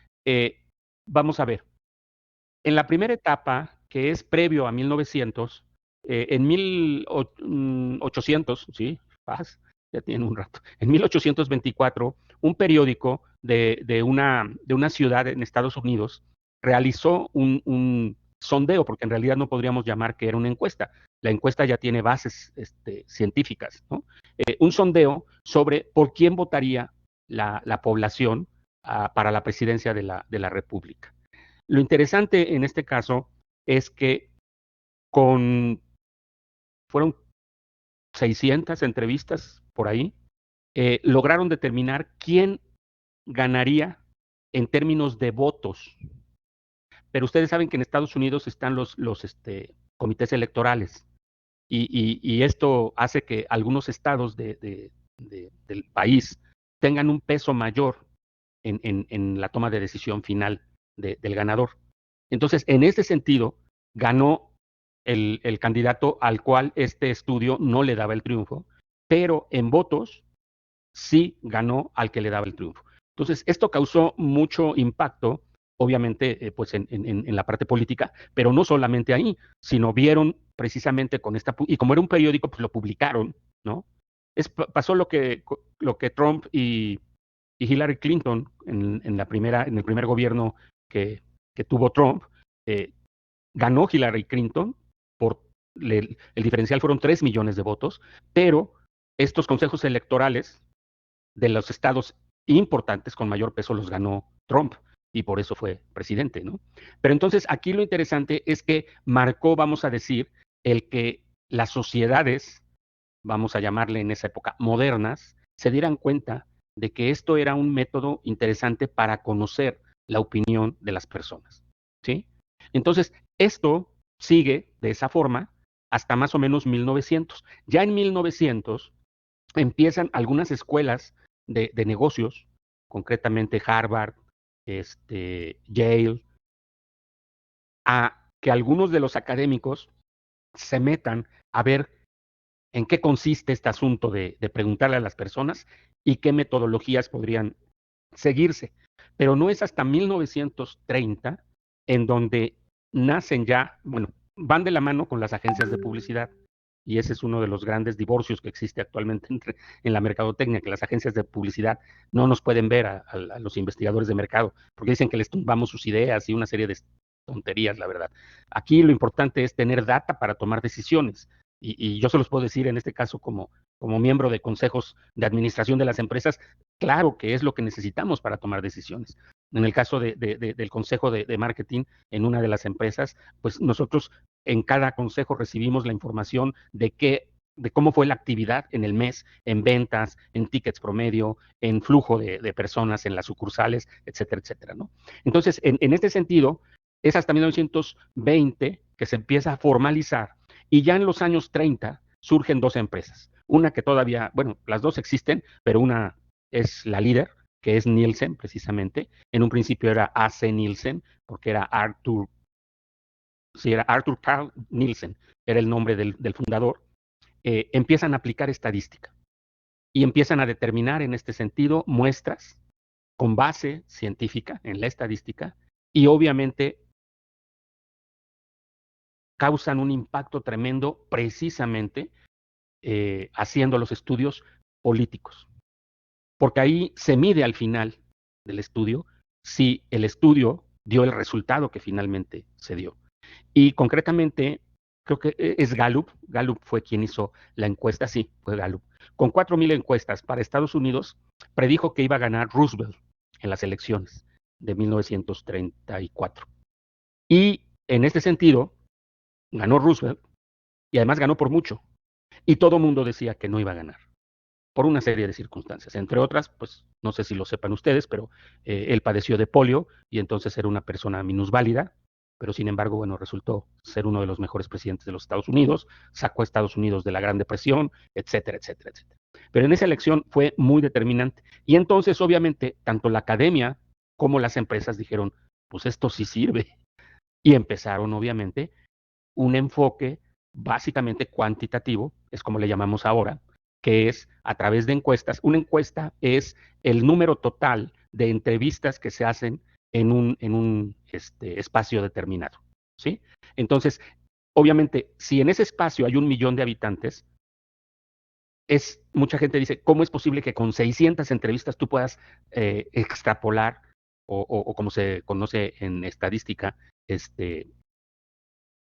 vamos a ver. En la primera etapa, que es previo a 1900, en 1800, sí, ya tienen un rato, en 1824, un periódico de una ciudad en Estados Unidos realizó un sondeo, porque en realidad no podríamos llamar que era una encuesta. La encuesta ya tiene bases científicas, ¿no? Un sondeo sobre por quién votaría la población para la presidencia de la República. Lo interesante en este caso es que fueron 600 entrevistas por ahí, lograron determinar quién ganaría en términos de votos. Pero ustedes saben que en Estados Unidos están los comités electorales y esto hace que algunos estados del país tengan un peso mayor en la toma de decisión final del ganador. Entonces, en ese sentido, ganó el candidato al cual este estudio no le daba el triunfo, pero en votos sí ganó al que le daba el triunfo. Entonces, esto causó mucho impacto, obviamente, pues en la parte política, pero no solamente ahí, sino vieron precisamente con y como era un periódico, pues lo publicaron, ¿no? Pasó lo que Trump y Hillary Clinton en el primer gobierno que tuvo Trump, ganó Hillary Clinton el diferencial fueron 3 millones de votos, pero estos consejos electorales de los estados importantes con mayor peso los ganó Trump y por eso fue presidente, ¿no? Pero entonces aquí lo interesante es que marcó, vamos a decir, el que las sociedades, vamos a llamarle en esa época, modernas, se dieran cuenta de que esto era un método interesante para conocer la opinión de las personas, ¿sí? Entonces, esto sigue de esa forma hasta más o menos 1900. Ya en 1900 empiezan algunas escuelas de negocios, concretamente Harvard, Yale, a que algunos de los académicos se metan a ver en qué consiste este asunto de preguntarle a las personas y qué metodologías podrían seguirse. Pero no es hasta 1930 en donde nacen ya, bueno, van de la mano con las agencias de publicidad. Y ese es uno de los grandes divorcios que existe actualmente en la mercadotecnia, que las agencias de publicidad no nos pueden ver a los investigadores de mercado, porque dicen que les tumbamos sus ideas y una serie de tonterías, la verdad. Aquí lo importante es tener data para tomar decisiones. Y yo se los puedo decir en este caso como miembro de consejos de administración de las empresas, claro que es lo que necesitamos para tomar decisiones. En el caso del consejo de marketing en una de las empresas, pues nosotros en cada consejo recibimos la información de cómo fue la actividad en el mes, en ventas, en tickets promedio, en flujo de personas en las sucursales, etcétera, etcétera, ¿no? Entonces, en este sentido, es hasta 1920 que se empieza a formalizar, y ya en los años 30 surgen dos empresas. Una que todavía, bueno, las dos existen, pero una es la líder, que es Nielsen, precisamente. En un principio era AC Nielsen, porque era Arthur Carl Nielsen, era el nombre del fundador. Empiezan a aplicar estadística y empiezan a determinar en este sentido muestras con base científica en la estadística, y obviamente causan un impacto tremendo precisamente haciendo los estudios políticos. Porque ahí se mide al final del estudio si el estudio dio el resultado que finalmente se dio. Y concretamente, creo que es Gallup fue quien hizo la encuesta, sí, fue Gallup. Con 4,000 encuestas para Estados Unidos, predijo que iba a ganar Roosevelt en las elecciones de 1934. Y en este sentido, ganó Roosevelt, y además ganó por mucho. Y todo el mundo decía que no iba a ganar, por una serie de circunstancias. Entre otras, pues no sé si lo sepan ustedes, pero él padeció de polio y entonces era una persona minusválida, pero sin embargo, bueno, resultó ser uno de los mejores presidentes de los Estados Unidos, sacó a Estados Unidos de la Gran Depresión, etcétera, etcétera, etcétera. Pero en esa elección fue muy determinante. Y entonces, obviamente, tanto la academia como las empresas dijeron, pues esto sí sirve. Y empezaron, obviamente, un enfoque básicamente cuantitativo, es como le llamamos ahora, que es a través de encuestas. Una encuesta es el número total de entrevistas que se hacen en un espacio determinado, ¿sí? Entonces, obviamente, si en ese espacio hay 1 millón de habitantes, mucha gente dice, ¿cómo es posible que con 600 entrevistas tú puedas extrapolar o como se conoce en estadística,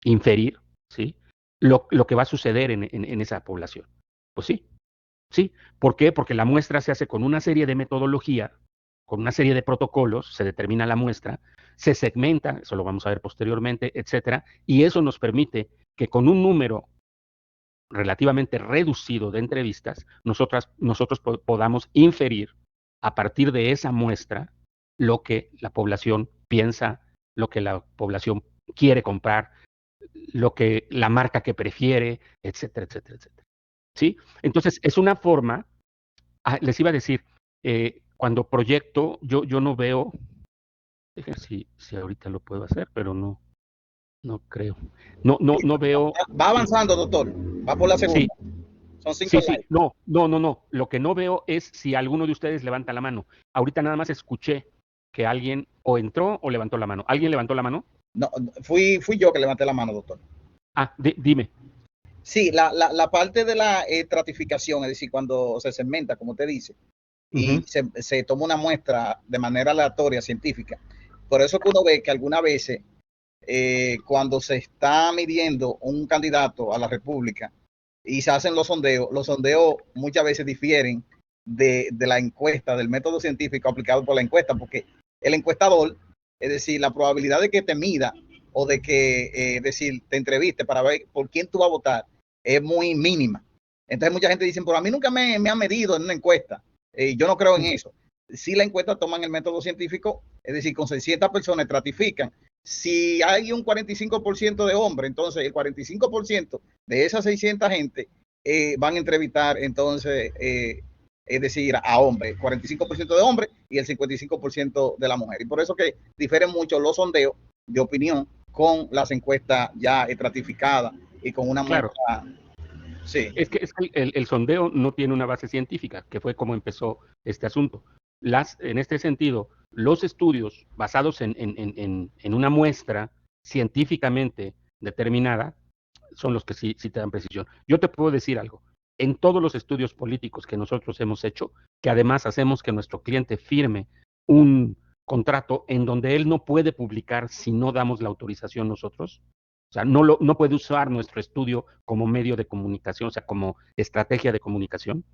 inferir, ¿sí? Lo que va a suceder en esa población? Pues sí, sí. ¿Por qué? Porque la muestra se hace con una serie de metodología, con una serie de protocolos, se determina la muestra, se segmenta, eso lo vamos a ver posteriormente, etcétera, y eso nos permite que con un número relativamente reducido de entrevistas, nosotros podamos inferir a partir de esa muestra lo que la población piensa, lo que la población quiere comprar, la marca que prefiere, etcétera, etcétera, etcétera. ¿Sí? Entonces, es una forma, les iba a decir, cuando proyecto, yo no veo, déjenme si ahorita lo puedo hacer, pero no creo. No veo. Va avanzando, doctor. Va por la segunda. Sí. Son 5 Sí. No. Lo que no veo es si alguno de ustedes levanta la mano. Ahorita nada más escuché que alguien o entró o levantó la mano. ¿Alguien levantó la mano? No, fui yo que levanté la mano, doctor. Dime. Sí, la parte de la estratificación, es decir, cuando se segmenta, como te dice, y se toma una muestra de manera aleatoria, científica. Por eso que uno ve que algunas veces, cuando se está midiendo un candidato a la República y se hacen los sondeos muchas veces difieren de la encuesta, del método científico aplicado por la encuesta, porque el encuestador, es decir, la probabilidad de que te mida o de que, decir, te entreviste para ver por quién tú vas a votar es muy mínima. Entonces mucha gente dice, pero a mí nunca me han medido en una encuesta. Yo no creo en eso. Si la encuesta toman el método científico, es decir, con 600 personas estratifican. Si hay un 45% de hombres, entonces el 45% de esas 600 gente van a entrevistar, entonces, es decir, a hombres, 45% de hombres y el 55% de la mujer. Y por eso que difieren mucho los sondeos de opinión con las encuestas ya estratificadas y con una claro. muestra. Sí. Es que el sondeo no tiene una base científica, que fue como empezó este asunto. En este sentido, los estudios basados en una muestra científicamente determinada son los que sí te dan precisión. Yo te puedo decir algo. En todos los estudios políticos que nosotros hemos hecho, que además hacemos que nuestro cliente firme un contrato en donde él no puede publicar si no damos la autorización nosotros, o sea, no puede usar nuestro estudio como medio de comunicación, o sea, como estrategia de comunicación,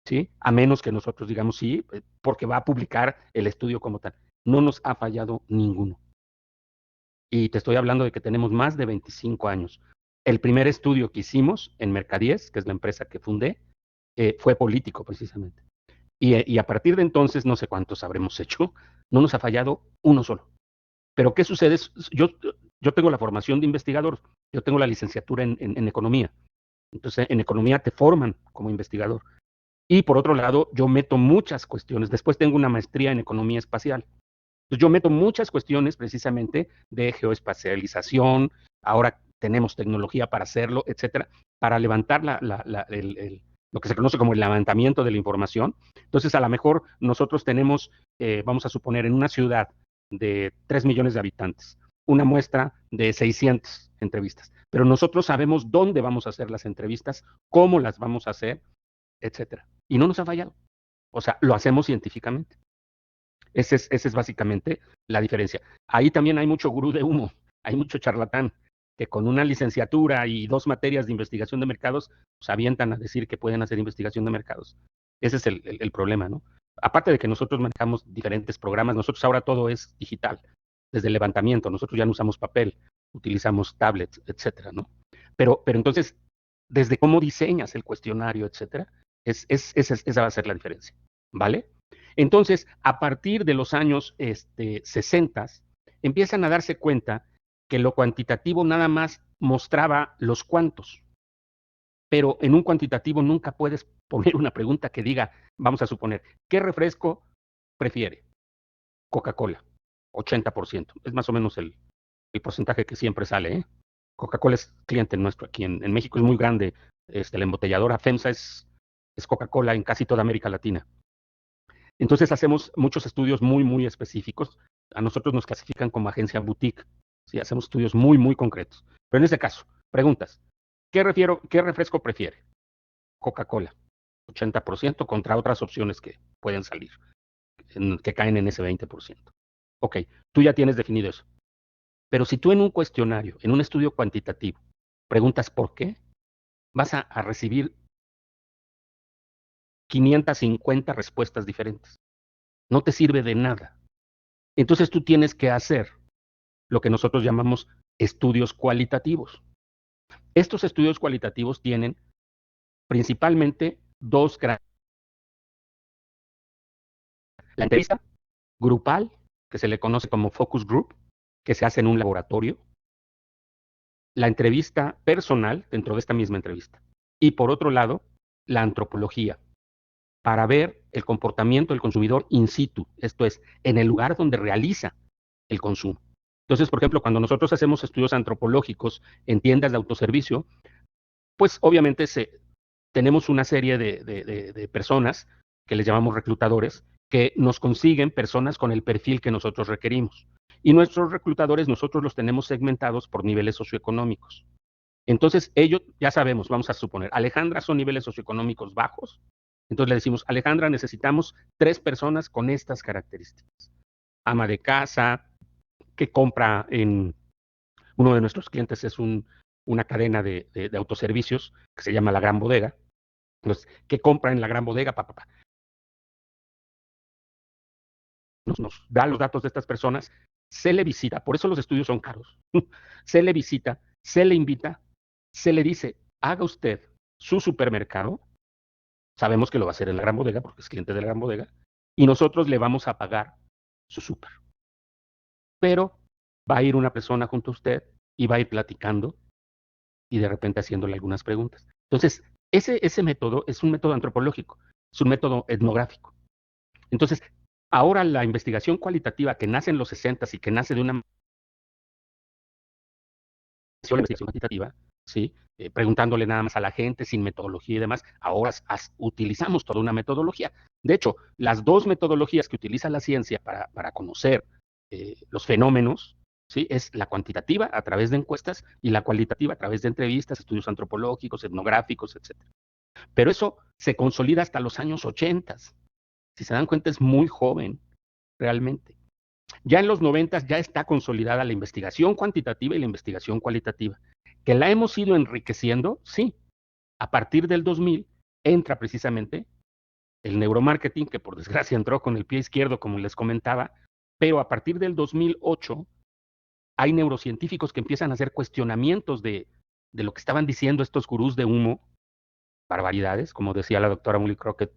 ¿sí? A menos que nosotros digamos sí, porque va a publicar el estudio como tal. No nos ha fallado ninguno. Y te estoy hablando de que tenemos más de 25 años. El primer estudio que hicimos en Mercadies, que es la empresa que fundé, fue político precisamente. Y a partir de entonces, no sé cuántos habremos hecho, no nos ha fallado uno solo. Pero ¿qué sucede? Yo tengo la formación de investigador, yo tengo la licenciatura en economía. Entonces, en economía te forman como investigador. Y por otro lado, yo meto muchas cuestiones. Después tengo una maestría en economía espacial. Entonces, yo meto muchas cuestiones precisamente de geoespacialización. Ahora tenemos tecnología para hacerlo, etcétera, para levantar lo que se conoce como el levantamiento de la información. Entonces, a lo mejor nosotros tenemos, vamos a suponer, en una ciudad de 3 millones de habitantes, una muestra de 600 entrevistas. Pero nosotros sabemos dónde vamos a hacer las entrevistas, cómo las vamos a hacer, etcétera. Y no nos ha fallado. O sea, lo hacemos científicamente. Esa es básicamente la diferencia. Ahí también hay mucho gurú de humo, hay mucho charlatán, que con una licenciatura y 2 materias de investigación de mercados, se avientan a decir que pueden hacer investigación de mercados. Ese es el problema, ¿no? Aparte de que nosotros manejamos diferentes programas, nosotros ahora todo es digital, desde el levantamiento, nosotros ya no usamos papel, utilizamos tablets, etcétera, ¿no? Pero entonces, desde cómo diseñas el cuestionario, etcétera, esa va a ser la diferencia, ¿vale? Entonces, a partir de los años 60, empiezan a darse cuenta que lo cuantitativo nada más mostraba los cuantos, pero en un cuantitativo nunca puedes poner una pregunta que diga, vamos a suponer, ¿qué refresco prefiere? Coca-Cola, 80%, es más o menos el porcentaje que siempre sale, ¿eh? Coca-Cola es cliente nuestro aquí en México, es muy grande, la embotelladora FEMSA es Coca-Cola en casi toda América Latina. Entonces hacemos muchos estudios muy, muy específicos. A nosotros nos clasifican como agencia boutique. Sí, hacemos estudios muy, muy concretos. Pero en este caso, preguntas. ¿Qué refresco prefiere? Coca-Cola, 80% contra otras opciones que pueden salir, que caen en ese 20%. Ok, tú ya tienes definido eso. Pero si tú en un cuestionario, en un estudio cuantitativo, preguntas por qué, vas a recibir 550 respuestas diferentes. No te sirve de nada. Entonces tú tienes que hacer lo que nosotros llamamos estudios cualitativos. Estos estudios cualitativos tienen principalmente 2 grandes. La entrevista grupal, que se le conoce como focus group, que se hace en un laboratorio. La entrevista personal dentro de esta misma entrevista. Y por otro lado, la antropología, para ver el comportamiento del consumidor in situ, esto es, en el lugar donde realiza el consumo. Entonces, por ejemplo, cuando nosotros hacemos estudios antropológicos en tiendas de autoservicio, pues obviamente tenemos una serie de personas que les llamamos reclutadores, que nos consiguen personas con el perfil que nosotros requerimos. Y nuestros reclutadores nosotros los tenemos segmentados por niveles socioeconómicos. Entonces, ellos, ya sabemos, vamos a suponer, Alejandra son niveles socioeconómicos bajos. Entonces le decimos, Alejandra, necesitamos 3 personas con estas características. Ama de casa, que compra en uno de nuestros clientes es una cadena de autoservicios que se llama La Gran Bodega. Entonces, ¿qué compra en La Gran Bodega? Nos da los datos de estas personas, se le visita, por eso los estudios son caros. Se le visita, se le invita, se le dice, haga usted su supermercado. Sabemos que lo va a hacer en La Gran Bodega porque es cliente de La Gran Bodega y nosotros le vamos a pagar su súper. Pero va a ir una persona junto a usted y va a ir platicando y de repente haciéndole algunas preguntas. Entonces, ese método es un método antropológico, es un método etnográfico. Entonces, ahora la investigación cualitativa que nace en los 60 y que nace de una investigación cuantitativa, ¿sí? Preguntándole nada más a la gente sin metodología y demás, ahora utilizamos toda una metodología. De hecho, las 2 metodologías que utiliza la ciencia para conocer los fenómenos ¿sí? Es la cuantitativa a través de encuestas y la cualitativa a través de entrevistas, estudios antropológicos, etnográficos, etc. Pero eso se consolida hasta los años 80. Si se dan cuenta, es muy joven, realmente. Ya en los 90 ya está consolidada la investigación cuantitativa y la investigación cualitativa. ¿Que la hemos ido enriqueciendo? Sí. A partir del 2000 entra precisamente el neuromarketing, que por desgracia entró con el pie izquierdo, como les comentaba, pero a partir del 2008 hay neurocientíficos que empiezan a hacer cuestionamientos de lo que estaban diciendo estos gurús de humo, barbaridades, como decía la doctora Molly Crockett,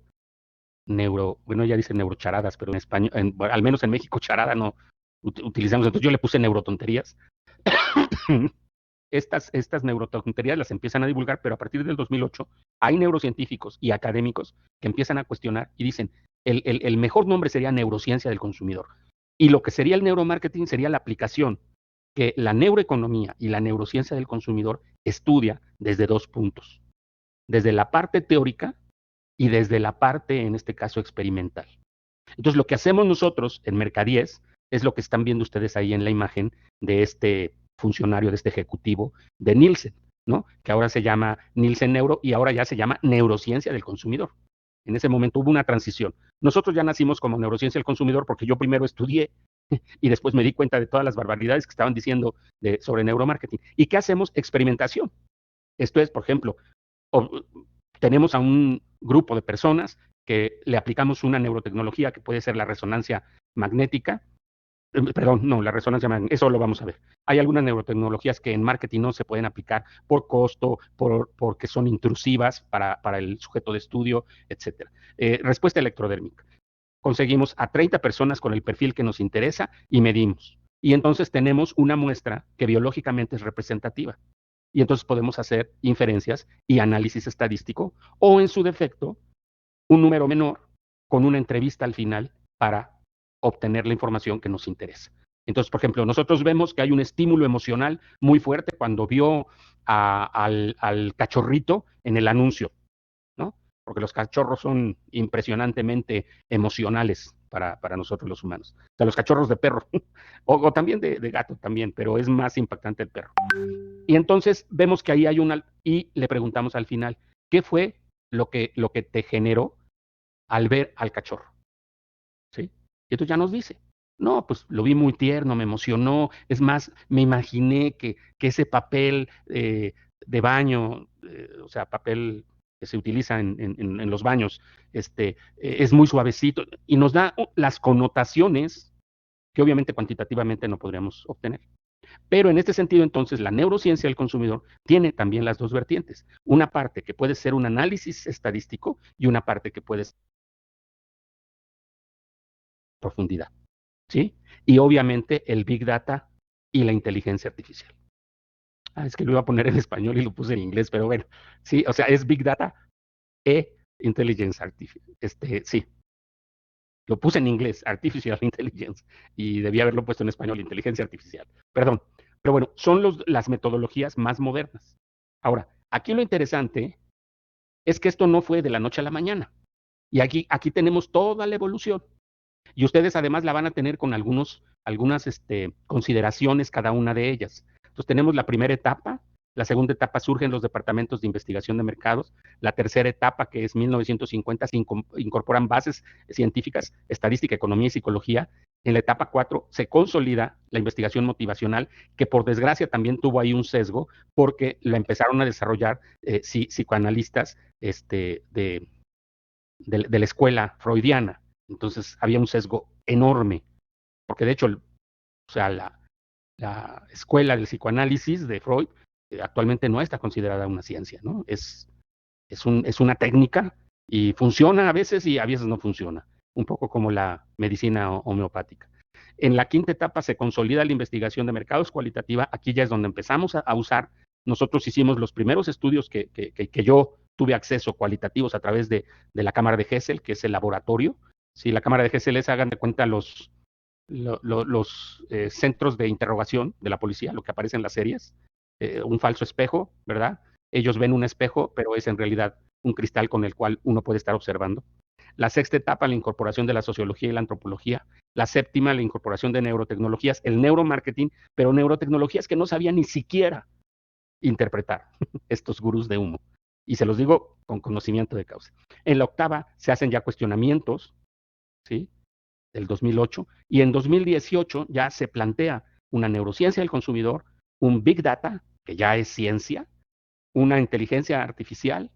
bueno, ella dice neurocharadas, pero en español, al menos en México, charada no utilizamos, entonces yo le puse neurotonterías. Estas neurotonterías las empiezan a divulgar, pero a partir del 2008 hay neurocientíficos y académicos que empiezan a cuestionar y dicen, el mejor nombre sería neurociencia del consumidor. Y lo que sería el neuromarketing sería la aplicación que la neuroeconomía y la neurociencia del consumidor estudia desde dos puntos. Desde la parte teórica y desde la parte, en este caso, experimental. Entonces, lo que hacemos nosotros en Mercadies es lo que están viendo ustedes ahí en la imagen de este funcionario, de este ejecutivo de Nielsen, ¿no? Que ahora se llama Nielsen Neuro y ahora ya se llama Neurociencia del Consumidor. En ese momento hubo una transición. Nosotros ya nacimos como Neurociencia del Consumidor porque yo primero estudié y después me di cuenta de todas las barbaridades que estaban diciendo sobre neuromarketing. ¿Y qué hacemos? Experimentación. Esto es, por ejemplo, tenemos a un grupo de personas que le aplicamos una neurotecnología que puede ser la resonancia magnética. Perdón, no, la resonancia magnética, eso lo vamos a ver. Hay algunas neurotecnologías que en marketing no se pueden aplicar por costo, porque son intrusivas para el sujeto de estudio, etc. Respuesta electrodérmica. Conseguimos a 30 personas con el perfil que nos interesa y medimos. Y entonces tenemos una muestra que biológicamente es representativa. Y entonces podemos hacer inferencias y análisis estadístico o, en su defecto, un número menor con una entrevista al final para obtener la información que nos interesa. Entonces, por ejemplo, nosotros vemos que hay un estímulo emocional muy fuerte cuando vio al cachorrito en el anuncio, ¿no? Porque los cachorros son impresionantemente emocionales para nosotros los humanos. O sea, los cachorros de perro, o también de gato también, pero es más impactante el perro. Y entonces vemos que ahí hay y le preguntamos al final, ¿qué fue lo que te generó al ver al cachorro? ¿Sí? Y entonces ya nos dice, no, pues lo vi muy tierno, me emocionó, es más, me imaginé que ese papel de baño, o sea, papel que se utiliza en los baños, es muy suavecito y nos da las connotaciones que obviamente cuantitativamente no podríamos obtener. Pero en este sentido, entonces, la neurociencia del consumidor tiene también las dos vertientes. Una parte que puede ser un análisis estadístico y una parte que puede ser profundidad, ¿sí? Y obviamente el Big Data y la inteligencia artificial. Es que lo iba a poner en español y lo puse en inglés, pero bueno, sí, o sea, es Big Data e Intelligence Artificial. Sí, lo puse en inglés, Artificial Intelligence, y debía haberlo puesto en español, inteligencia artificial. Perdón. Pero bueno, son las metodologías más modernas. Ahora, aquí lo interesante es que esto no fue de la noche a la mañana. Y aquí tenemos toda la evolución. Y ustedes además la van a tener con algunas consideraciones cada una de ellas. Entonces tenemos la primera etapa, la segunda etapa surge en los departamentos de investigación de mercados, la tercera etapa, que es 1950, se incorporan bases científicas, estadística, economía y psicología. En la etapa 4 se consolida la investigación motivacional, que por desgracia también tuvo ahí un sesgo, porque la empezaron a desarrollar psicoanalistas de la escuela freudiana. Entonces había un sesgo enorme, porque de hecho, o sea, la escuela del psicoanálisis de Freud actualmente no está considerada una ciencia, ¿no? Es una técnica y funciona a veces y a veces no funciona, un poco como la medicina homeopática. En la quinta etapa se consolida la investigación de mercados cualitativa, aquí ya es donde empezamos a usar, nosotros hicimos los primeros estudios que yo tuve acceso cualitativos a través de la Cámara de Gesell, que es el laboratorio. Si la Cámara de Gesell es, hagan de cuenta los centros de interrogación de la policía, lo que aparece en las series, un falso espejo, ¿verdad? Ellos ven un espejo, pero es en realidad un cristal con el cual uno puede estar observando. La sexta etapa, la incorporación de la sociología y la antropología. La séptima, la incorporación de neurotecnologías, el neuromarketing, pero neurotecnologías que no sabían ni siquiera interpretar estos gurús de humo. Y se los digo con conocimiento de causa. En la octava se hacen ya cuestionamientos, ¿sí? Del 2008, y en 2018 ya se plantea una neurociencia del consumidor, un Big Data, que ya es ciencia, una inteligencia artificial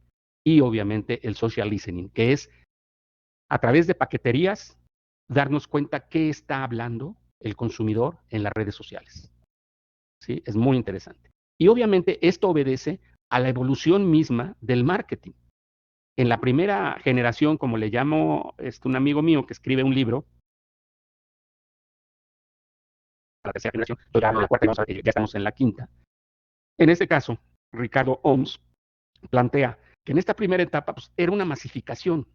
y obviamente el social listening, que es a través de paqueterías darnos cuenta qué está hablando el consumidor en las redes sociales. ¿Sí? Es muy interesante. Y obviamente esto obedece a la evolución misma del marketing. En la primera generación, como le llamo un amigo mío que escribe un libro, la tercera generación, yo llamo la cuarta, ya estamos en la quinta. En este caso, Ricardo Oms plantea que en esta primera etapa pues, era una masificación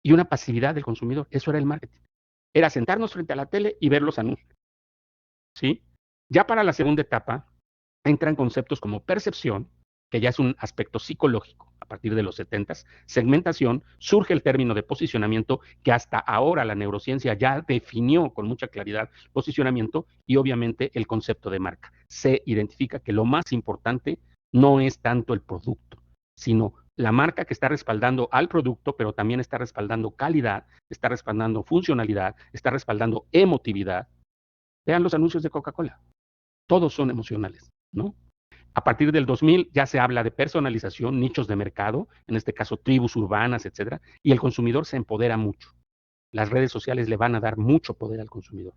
y una pasividad del consumidor. Eso era el marketing. Era sentarnos frente a la tele y ver los anuncios. ¿Sí? Ya para la segunda etapa entran conceptos como percepción, que ya es un aspecto psicológico a partir de los 70s, segmentación, surge el término de posicionamiento, que hasta ahora la neurociencia ya definió con mucha claridad posicionamiento, y obviamente el concepto de marca. Se identifica que lo más importante no es tanto el producto, sino la marca que está respaldando al producto, pero también está respaldando calidad, está respaldando funcionalidad, está respaldando emotividad. Vean los anuncios de Coca-Cola. Todos son emocionales, ¿no? A partir del 2000 ya se habla de personalización, nichos de mercado, en este caso tribus urbanas, etcétera, y el consumidor se empodera mucho. Las redes sociales le van a dar mucho poder al consumidor.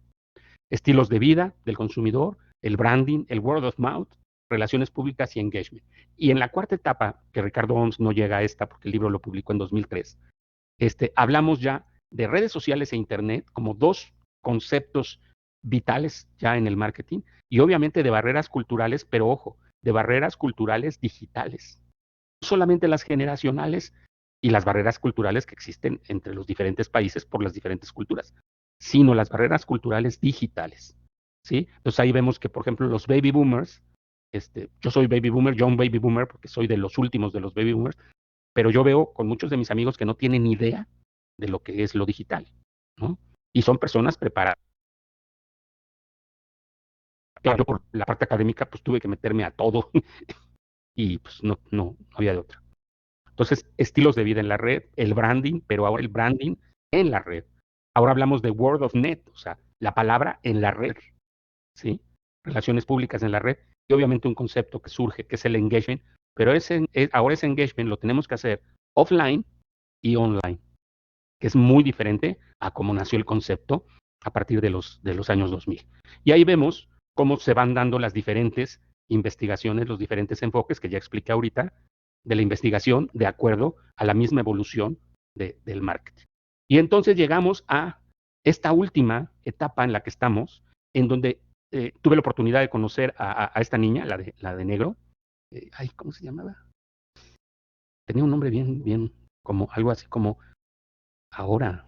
Estilos de vida del consumidor, el branding, el word of mouth, relaciones públicas y engagement. Y en la cuarta etapa, que Ricardo Oms no llega a esta porque el libro lo publicó en 2003, hablamos ya de redes sociales e internet como dos conceptos vitales ya en el marketing, y obviamente de barreras culturales, pero ojo, de barreras culturales digitales. No solamente las generacionales y las barreras culturales que existen entre los diferentes países por las diferentes culturas, sino las barreras culturales digitales. ¿Sí? Entonces ahí vemos que, por ejemplo, los baby boomers, yo soy baby boomer, yo un baby boomer porque soy de los últimos de los baby boomers, pero yo veo con muchos de mis amigos que no tienen ni idea de lo que es lo digital, ¿no? Y son personas preparadas. Claro, yo por la parte académica pues tuve que meterme a todo y pues no había de otra. Entonces, estilos de vida en la red, el branding, pero ahora el branding en la red. Ahora hablamos de word of net, o sea, la palabra en la red, ¿sí? Relaciones públicas en la red, y obviamente un concepto que surge, que es el engagement, pero ahora ese engagement lo tenemos que hacer offline y online, que es muy diferente a cómo nació el concepto a partir de los años 2000. Y ahí vemos cómo se van dando las diferentes investigaciones, los diferentes enfoques que ya expliqué ahorita, de la investigación de acuerdo a la misma evolución del marketing. Y entonces llegamos a esta última etapa en la que estamos, en donde tuve la oportunidad de conocer a esta niña, la de negro. ¿Cómo se llamaba? Tenía un nombre bien, como algo así como ahora,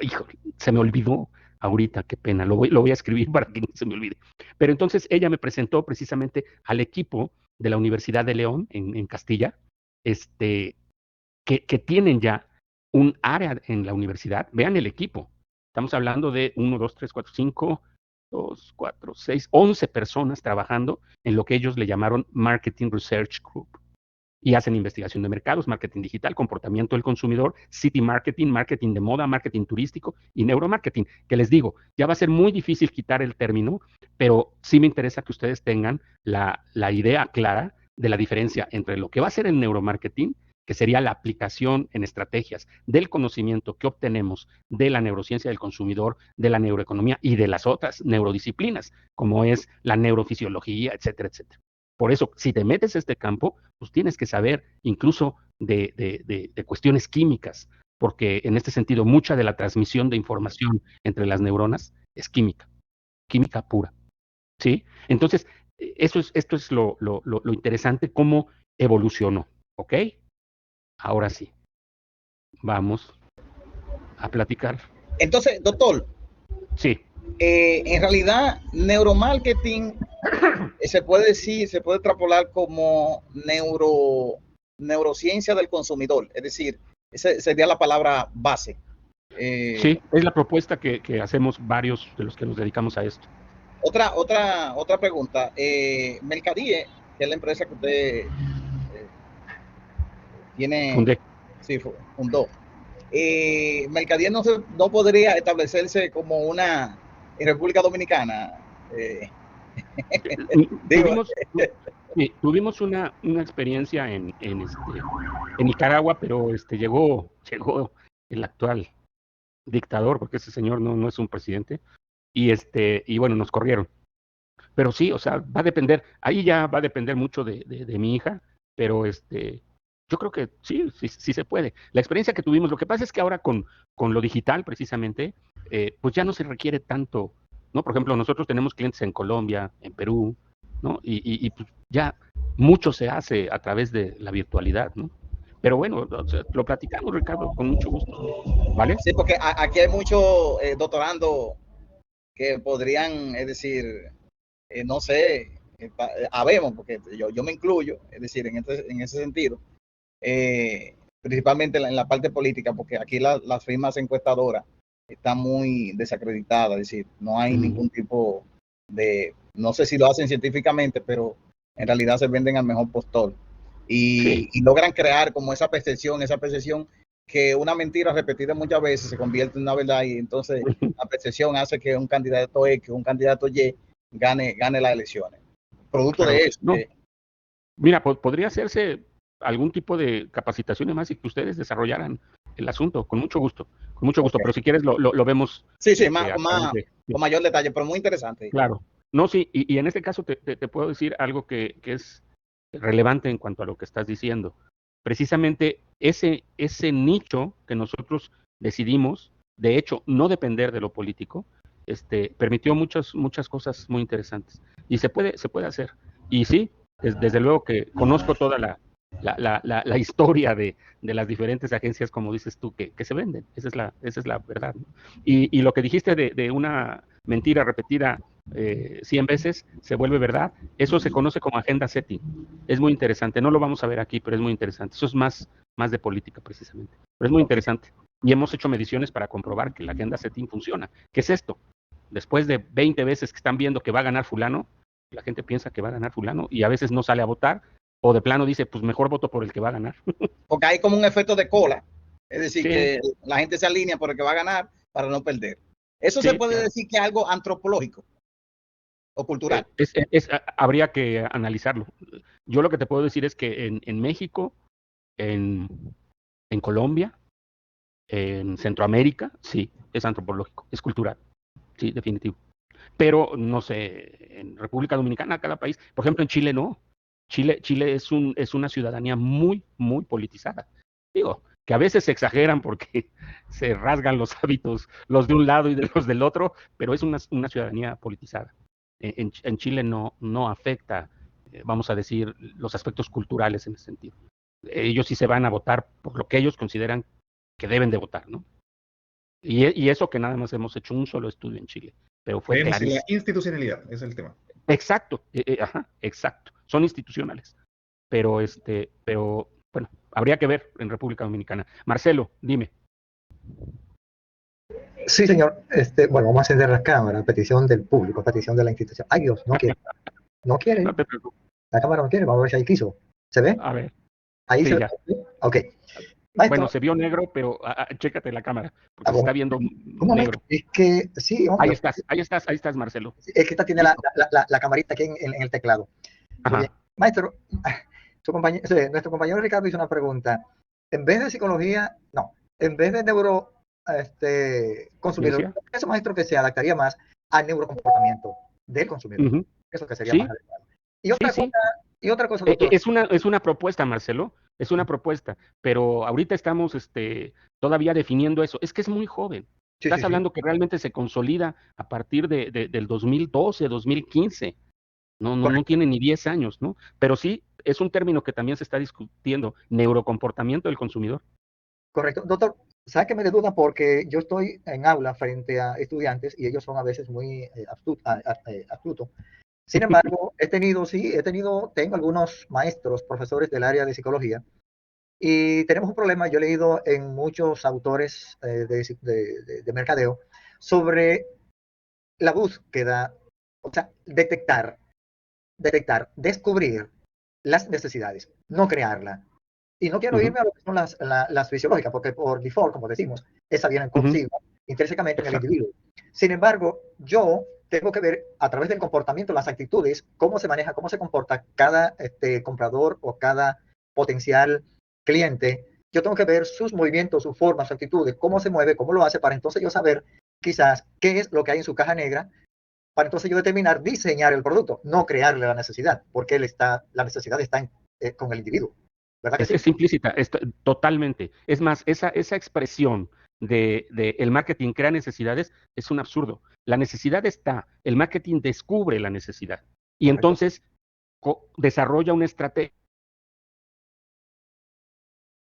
hijo, se me olvidó ahorita, qué pena, lo voy a escribir para que no se me olvide. Pero entonces ella me presentó precisamente al equipo de la Universidad de León, en Castilla, que tienen ya un área en la universidad. Vean el equipo. Estamos hablando de 1, 2, 3, 4, 5, 2, 4, 6, 11 personas trabajando en lo que ellos le llamaron Marketing Research Group. Y hacen investigación de mercados, marketing digital, comportamiento del consumidor, city marketing, marketing de moda, marketing turístico y neuromarketing, que les digo, ya va a ser muy difícil quitar el término, pero sí me interesa que ustedes tengan la idea clara de la diferencia entre lo que va a ser el neuromarketing, que sería la aplicación en estrategias del conocimiento que obtenemos de la neurociencia del consumidor, de la neuroeconomía y de las otras neurodisciplinas, como es la neurofisiología, etcétera, etcétera. Por eso, si te metes a este campo, pues tienes que saber incluso de cuestiones químicas, porque en este sentido mucha de la transmisión de información entre las neuronas es química pura, ¿sí? Entonces, esto es lo interesante, cómo evolucionó, ¿ok? Ahora sí, vamos a platicar. Entonces, doctor, sí. En realidad, neuromarketing se puede decir, se puede extrapolar como neurociencia del consumidor. Es decir, Esa sería la palabra base. Sí, es la propuesta que hacemos varios de los que nos dedicamos a esto. Otra pregunta. Mercadie, que es la empresa que usted Fundé. Sí, fundó. Mercadie no podría establecerse como una en República Dominicana. Tuvimos una experiencia en Nicaragua, pero llegó el actual dictador, porque ese señor no es un presidente, y bueno, nos corrieron. Pero sí, o sea, va a depender, ahí ya va a depender mucho de mi hija, pero yo creo que sí se puede. La experiencia que tuvimos, lo que pasa es que ahora con lo digital, precisamente, pues ya no se requiere tanto, ¿no? Por ejemplo, nosotros tenemos clientes en Colombia, en Perú, ¿no? Y pues ya mucho se hace a través de la virtualidad, ¿no? Pero bueno, o sea, lo platicamos, Ricardo, con mucho gusto, ¿vale? Sí, porque aquí hay muchos doctorandos que podrían, es decir, no sé, habemos, porque yo me incluyo, es decir, en ese sentido, principalmente en la parte política, porque aquí las firmas encuestadoras están muy desacreditadas, es decir, no hay ningún tipo de, no sé si lo hacen científicamente, pero en realidad se venden al mejor postor y logran crear como esa percepción que una mentira repetida muchas veces se convierte en una verdad y entonces la percepción hace que un candidato X, un candidato Y gane las elecciones. Producto de eso. No. Mira, podría hacerse algún tipo de capacitación y más y que ustedes desarrollaran el asunto, con mucho gusto, pero si quieres lo vemos. Sí, con mayor detalle, pero muy interesante. Claro. No, sí, y en este caso te puedo decir algo que es relevante en cuanto a lo que estás diciendo. Precisamente ese nicho que nosotros decidimos, de hecho, no depender de lo político, permitió muchas cosas muy interesantes. Y se puede hacer. Y sí, desde luego que conozco toda la historia de las diferentes agencias, como dices tú, que se venden. Esa es la verdad, ¿no? Y lo que dijiste de una mentira repetida 100 veces se vuelve verdad. Eso se conoce como agenda setting. Es muy interesante. No lo vamos a ver aquí, pero es muy interesante. Eso es más de política, precisamente. Pero es muy interesante. Y hemos hecho mediciones para comprobar que la agenda setting funciona. ¿Qué es esto? Después de 20 veces que están viendo que va a ganar fulano, la gente piensa que va a ganar fulano y a veces no sale a votar o de plano dice, pues mejor voto por el que va a ganar. Porque hay como un efecto de cola. Es decir, que la gente se alinea por el que va a ganar para no perder. Eso se puede decir que es algo antropológico o cultural. Habría que analizarlo. Yo lo que te puedo decir es que en México, en Colombia, en Centroamérica, sí, es antropológico, es cultural, sí, definitivo. Pero, no sé, en República Dominicana, cada país, por ejemplo, en Chile no. Chile es una ciudadanía muy, muy politizada. Digo, que a veces se exageran porque se rasgan los hábitos, los de un lado y de los del otro, pero es una ciudadanía politizada. En Chile no afecta, vamos a decir, los aspectos culturales en ese sentido. Ellos sí se van a votar por lo que ellos consideran que deben de votar, ¿no? Y eso que nada más hemos hecho un solo estudio en Chile, pero fue clarísimo. La institucionalidad es el tema. Exacto, exacto. Son institucionales. Pero bueno, habría que ver en República Dominicana. Marcelo, dime. Sí, señor. Bueno, vamos a encender la cámara, petición del público, petición de la institución. Ay, Dios, no quiere. No quiere. No te preocupes. La cámara no quiere, vamos a ver si ahí quiso. ¿Se ve? A ver. Ahí sí, se ya. ve. Ok. Maestro, bueno, se vio negro, pero chécate la cámara, porque se está viendo negro. Es que, sí. Ahí estás, Marcelo. Es que esta tiene la camarita aquí en el teclado. Muy bien. Maestro, nuestro compañero Ricardo hizo una pregunta. En vez de psicología, en vez de consumidor, eso, maestro, que se adaptaría más al neurocomportamiento del consumidor. Eso que sería más adecuado. Y otra cosa, doctor. Es una propuesta, Marcelo, es una propuesta, pero ahorita estamos todavía definiendo eso. Es que es muy joven. Estás hablando que realmente se consolida a partir del 2012, 2015. No tiene ni 10 años, ¿no? Pero sí, es un término que también se está discutiendo, neurocomportamiento del consumidor. Correcto. Doctor, sáqueme de duda porque yo estoy en aula frente a estudiantes y ellos son a veces muy astutos. Sin embargo, tengo algunos maestros, profesores del área de psicología Y tenemos un problema, yo he leído en muchos autores de mercadeo sobre la búsqueda, o sea, detectar, descubrir las necesidades, no crearla. Y no quiero irme a lo que son las fisiológicas, porque por default, como decimos, esas vienen consigo, intrínsecamente en el individuo. Sin embargo, yo tengo que ver a través del comportamiento, las actitudes, cómo se maneja, cómo se comporta cada comprador o cada potencial cliente. Yo tengo que ver sus movimientos, sus formas, sus actitudes, cómo se mueve, cómo lo hace, para entonces yo saber quizás qué es lo que hay en su caja negra, para entonces yo determinar, diseñar el producto, no crearle la necesidad, porque la necesidad está con el individuo. ¿Verdad que sí? Es implícita, totalmente. Es más, esa expresión de el marketing crea necesidades es un absurdo. La necesidad está, el marketing descubre la necesidad y entonces desarrolla una estrategia,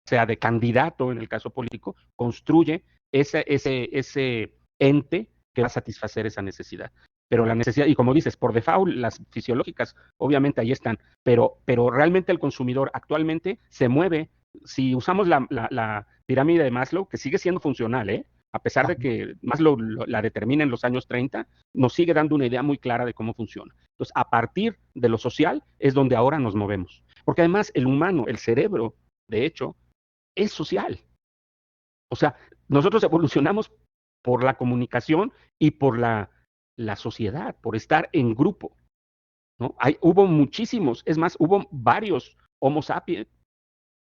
sea de candidato en el caso político, construye ese ente que va a satisfacer esa necesidad. Pero la necesidad, y como dices, por default, las fisiológicas, obviamente ahí están, pero realmente el consumidor actualmente se mueve. Si usamos la pirámide de Maslow, que sigue siendo funcional, a pesar de que Maslow la determina en los años 30, nos sigue dando una idea muy clara de cómo funciona. Entonces, a partir de lo social es donde ahora nos movemos. Porque además el humano, el cerebro, de hecho, es social. O sea, nosotros evolucionamos por la comunicación y por la sociedad, por estar en grupo, ¿no? Hubo muchísimos, es más, hubo varios Homo sapiens,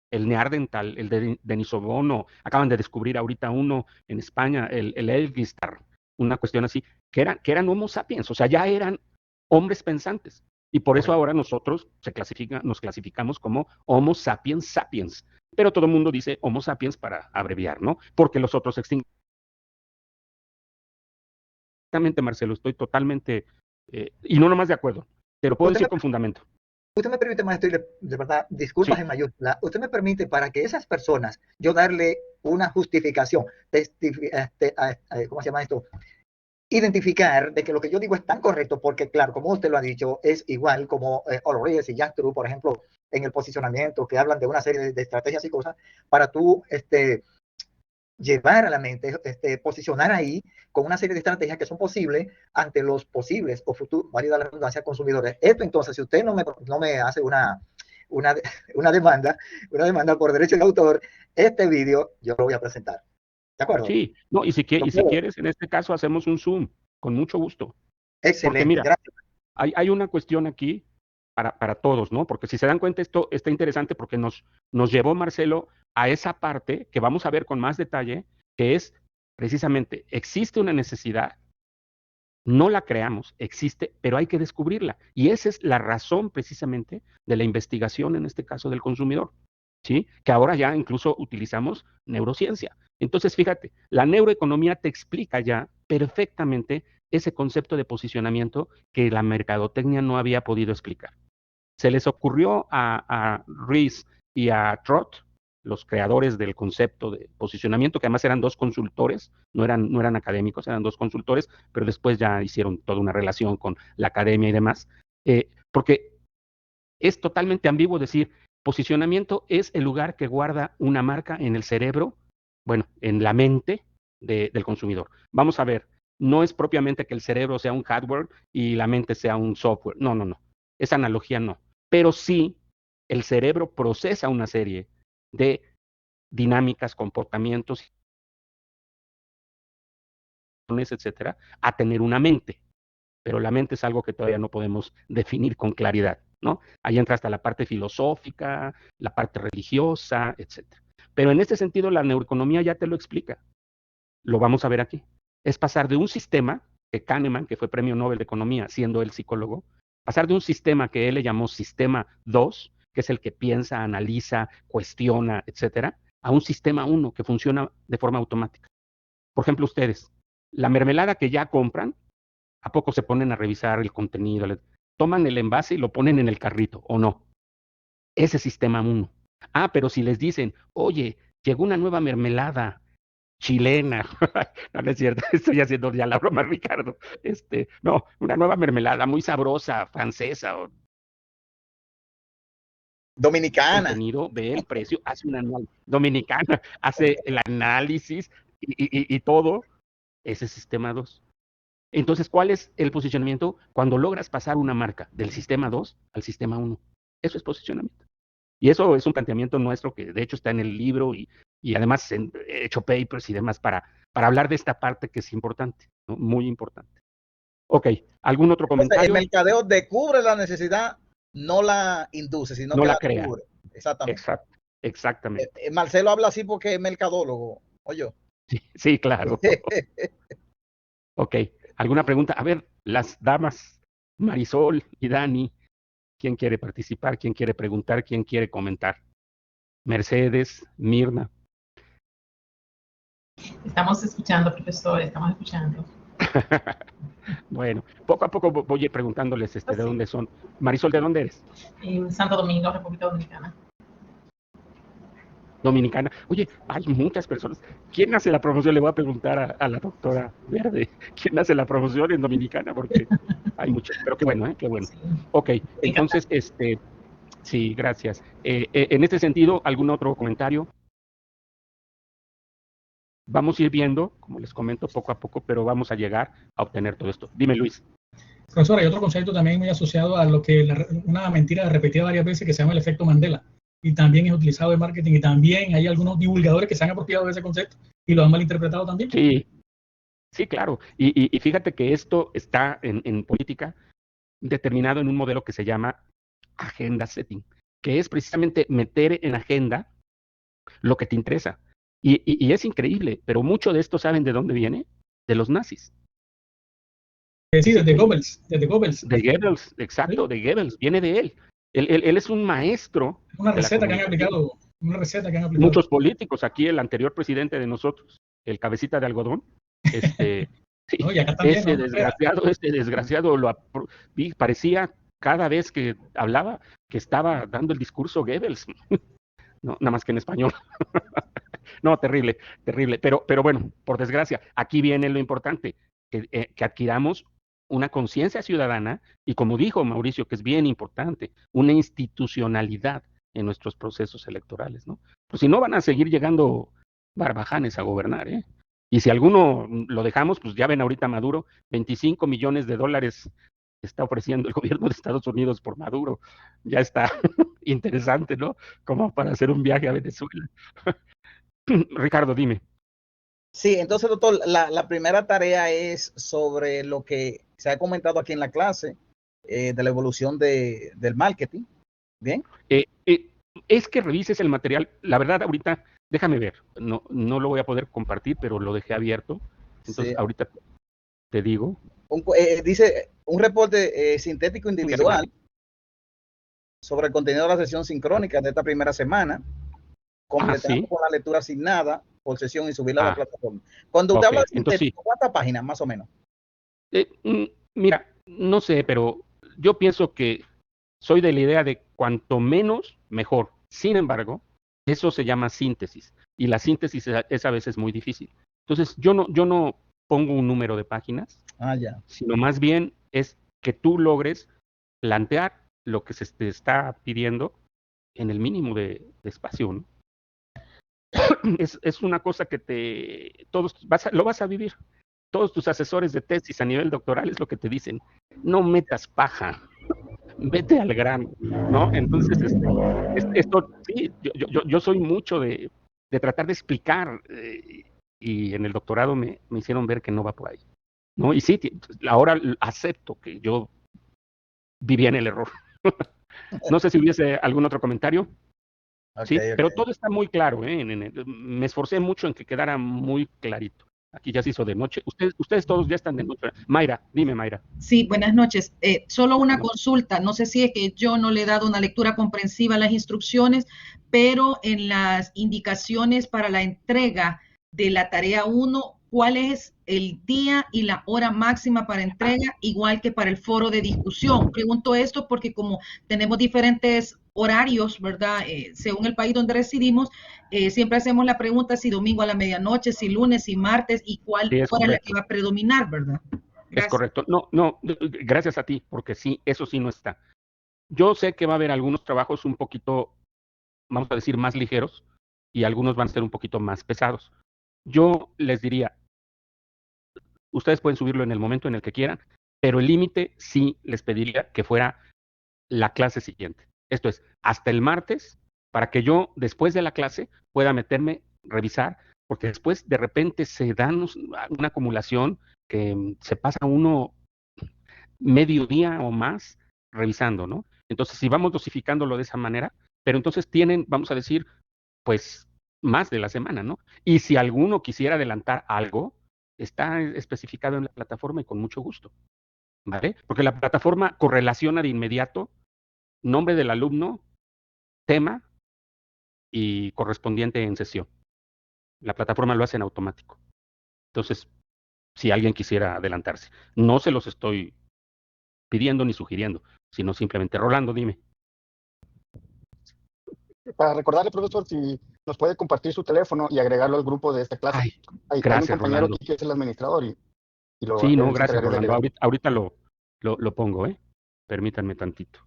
el Neandertal, el de Denisobono, acaban de descubrir ahorita uno en España, el Elgistar, una cuestión así, que eran Homo sapiens, o sea, ya eran hombres pensantes. Y por eso ahora nosotros nos clasificamos como Homo sapiens sapiens. Pero todo el mundo dice Homo sapiens para abreviar, ¿no? Porque los otros extinguieron. Exactamente, Marcelo, estoy totalmente, y no nomás de acuerdo, pero puedo decir con fundamento. Usted me permite, maestro, y de verdad, disculpas en mayúscula, usted me permite para que esas personas, yo darle una justificación, ¿cómo se llama esto? Identificar de que lo que yo digo es tan correcto, porque claro, como usted lo ha dicho, es igual como Olores y Jack True, por ejemplo, en el posicionamiento, que hablan de una serie de estrategias y cosas, para tú llevar a la mente, posicionar ahí con una serie de estrategias que son posibles ante los posibles o futuros, válida la redundancia, consumidores. Esto entonces, si usted no me hace una demanda por derecho de autor, este vídeo yo lo voy a presentar. ¿De acuerdo? Sí, no, y si quieres, en este caso hacemos un Zoom, con mucho gusto. Excelente, porque mira, gracias. Hay una cuestión aquí para todos, ¿no? Porque si se dan cuenta, esto está interesante porque nos llevó, Marcelo, a esa parte que vamos a ver con más detalle, que es precisamente, existe una necesidad, no la creamos, existe, pero hay que descubrirla. Y esa es la razón precisamente de la investigación, en este caso del consumidor, ¿sí? Que ahora ya incluso utilizamos neurociencia. Entonces, fíjate, la neuroeconomía te explica ya perfectamente ese concepto de posicionamiento que la mercadotecnia no había podido explicar. Se les ocurrió a Ries y a Trott, los creadores del concepto de posicionamiento, que además eran dos consultores, no eran académicos, eran dos consultores, pero después ya hicieron toda una relación con la academia y demás, porque es totalmente ambiguo decir, posicionamiento es el lugar que guarda una marca en el cerebro, bueno, en la mente del consumidor. Vamos a ver, no es propiamente que el cerebro sea un hardware y la mente sea un software, no. Esa analogía no. Pero sí, el cerebro procesa una serie de dinámicas, comportamientos, etcétera, a tener una mente. Pero la mente es algo que todavía no podemos definir con claridad, ¿no? Ahí entra hasta la parte filosófica, la parte religiosa, etcétera. Pero en este sentido, la neuroeconomía ya te lo explica. Lo vamos a ver aquí. Es pasar de un sistema, que Kahneman, que fue premio Nobel de Economía, siendo él psicólogo, pasar de un sistema que él le llamó sistema 2, que es el que piensa, analiza, cuestiona, etcétera, a un sistema 1 que funciona de forma automática. Por ejemplo, ustedes, la mermelada que ya compran, ¿a poco se ponen a revisar el contenido? Toman el envase y lo ponen en el carrito, ¿o no? Ese sistema 1. Pero si les dicen, oye, llegó una nueva mermelada chilena, no es cierto, estoy haciendo ya la broma, Ricardo, no, una nueva mermelada muy sabrosa, francesa, Dominicana. Contenido, ve el precio, hace un análisis. Dominicana hace el análisis y todo. Ese es sistema 2. Entonces, ¿cuál es el posicionamiento? Cuando logras pasar una marca del sistema 2 al sistema 1. Eso es posicionamiento. Y eso es un planteamiento nuestro que de hecho está en el libro y además he hecho papers y demás para hablar de esta parte que es importante, ¿no? Muy importante. Ok, ¿algún otro comentario? El mercadeo descubre la necesidad, no la induce, sino no que la crea. descubre. Exactamente. Exactamente. Marcelo habla así porque es mercadólogo, oye. Sí, claro. Ok, ¿alguna pregunta? A ver, las damas, Marisol y Dani, ¿quién quiere participar? ¿Quién quiere preguntar? ¿Quién quiere comentar? Mercedes, Mirna. Estamos escuchando, profesor, estamos escuchando. Bueno, poco a poco voy preguntándoles de dónde son. Marisol, ¿de dónde eres? En Santo Domingo, República Dominicana. Dominicana. Oye, hay muchas personas. ¿Quién hace la promoción? Le voy a preguntar a la doctora Verde. ¿Quién hace la promoción en Dominicana? Porque hay muchos. Pero qué bueno, qué bueno. Ok, entonces, sí, gracias. En este sentido, ¿algún otro comentario? Vamos a ir viendo, como les comento, poco a poco, pero vamos a llegar a obtener todo esto. Dime, Luis. Profesor, hay otro concepto también muy asociado a lo que una mentira repetida varias veces que se llama el efecto Mandela. Y también es utilizado en marketing, y también hay algunos divulgadores que se han apropiado de ese concepto y lo han malinterpretado también. Sí, claro. Y fíjate que esto está en política determinado en un modelo que se llama agenda setting, que es precisamente meter en agenda lo que te interesa. Y es increíble, pero mucho de esto, ¿saben de dónde viene? De los nazis. Sí, desde Goebbels. De Goebbels, exacto, ¿sí? De Goebbels, viene de él. Él es un maestro. Una receta que han aplicado. Muchos políticos, aquí el anterior presidente de nosotros, el cabecita de algodón, sí, no, ese desgraciado parecía cada vez que hablaba que estaba dando el discurso Goebbels. No, nada más que en español. No, terrible. Pero bueno, por desgracia, aquí viene lo importante, que adquiramos una conciencia ciudadana y, como dijo Mauricio, que es bien importante, una institucionalidad en nuestros procesos electorales, ¿no? Pues si no, van a seguir llegando barbajanes a gobernar, ¿eh? Y si alguno lo dejamos, pues ya ven ahorita Maduro, $25 millones está ofreciendo el gobierno de Estados Unidos por Maduro. Ya está interesante, ¿no? Como para hacer un viaje a Venezuela. Ricardo, dime. Sí, entonces, doctor, la primera tarea es sobre lo que se ha comentado aquí en la clase, de la evolución del marketing. ¿Bien? Es que revises el material. La verdad, ahorita, déjame ver. No lo voy a poder compartir, pero lo dejé abierto. Entonces, sí. Ahorita te digo. Dice un reporte sintético individual sobre el contenido de la sesión sincrónica de esta primera semana, completando con la lectura asignada por sesión y subirla a la plataforma. Cuando usted habla de sintético, ¿cuántas páginas más o menos? Mira, no sé, pero yo pienso que soy de la idea de cuanto menos, mejor. Sin embargo, eso se llama síntesis, y la síntesis es a veces muy difícil. Entonces, yo no pongo un número de páginas, sino más bien es que tú logres plantear lo que se te está pidiendo en el mínimo de espacio, ¿no? Es una cosa que lo vas a vivir. Todos tus asesores de tesis a nivel doctoral es lo que te dicen: no metas paja, vete al grano, ¿no? Entonces, esto sí, yo soy mucho de tratar de explicar, y en el doctorado me hicieron ver que no va por ahí, ¿no? Y sí, ahora acepto que yo vivía en el error. No sé si hubiese algún otro comentario. Sí, pero todo está muy claro, ¿eh? Me esforcé mucho en que quedara muy clarito. Aquí ya se hizo de noche. Ustedes todos ya están de noche. Mayra, dime, Mayra. Sí, buenas noches. Solo una consulta. No sé si es que yo no le he dado una lectura comprensiva a las instrucciones, pero en las indicaciones para la entrega de la tarea 1, ¿cuál es el día y la hora máxima para entrega, igual que para el foro de discusión? Pregunto esto porque como tenemos diferentes horarios, ¿verdad? Según el país donde residimos, siempre hacemos la pregunta si domingo a la medianoche, si lunes, si martes, y cuál es la que va a predominar, ¿verdad? Gracias. Es correcto. No, gracias a ti, porque sí, eso sí no está. Yo sé que va a haber algunos trabajos un poquito, vamos a decir, más ligeros y algunos van a ser un poquito más pesados. Yo les diría, ustedes pueden subirlo en el momento en el que quieran, pero el límite sí les pediría que fuera la clase siguiente. Esto es, hasta el martes, para que yo después de la clase pueda meterme, revisar, porque después de repente se dan una acumulación que se pasa uno medio día o más revisando, ¿no? Entonces, si vamos dosificándolo de esa manera, pero entonces tienen, vamos a decir, pues más de la semana, ¿no? Y si alguno quisiera adelantar algo, está especificado en la plataforma y con mucho gusto, ¿vale? Porque la plataforma correlaciona de inmediato nombre del alumno, tema y correspondiente en sesión. La plataforma lo hace en automático. Entonces, si alguien quisiera adelantarse, no se los estoy pidiendo ni sugiriendo, sino simplemente, Rolando, dime. Para recordarle, profesor, si nos puede compartir su teléfono y agregarlo al grupo de esta clase. Ay, hay gracias, un compañero Rolando. aquí que es el administrador y lo Sí, no, se gracias, encargaría de Rolando. agregar. Ahorita lo pongo, ¿eh? Permítanme tantito.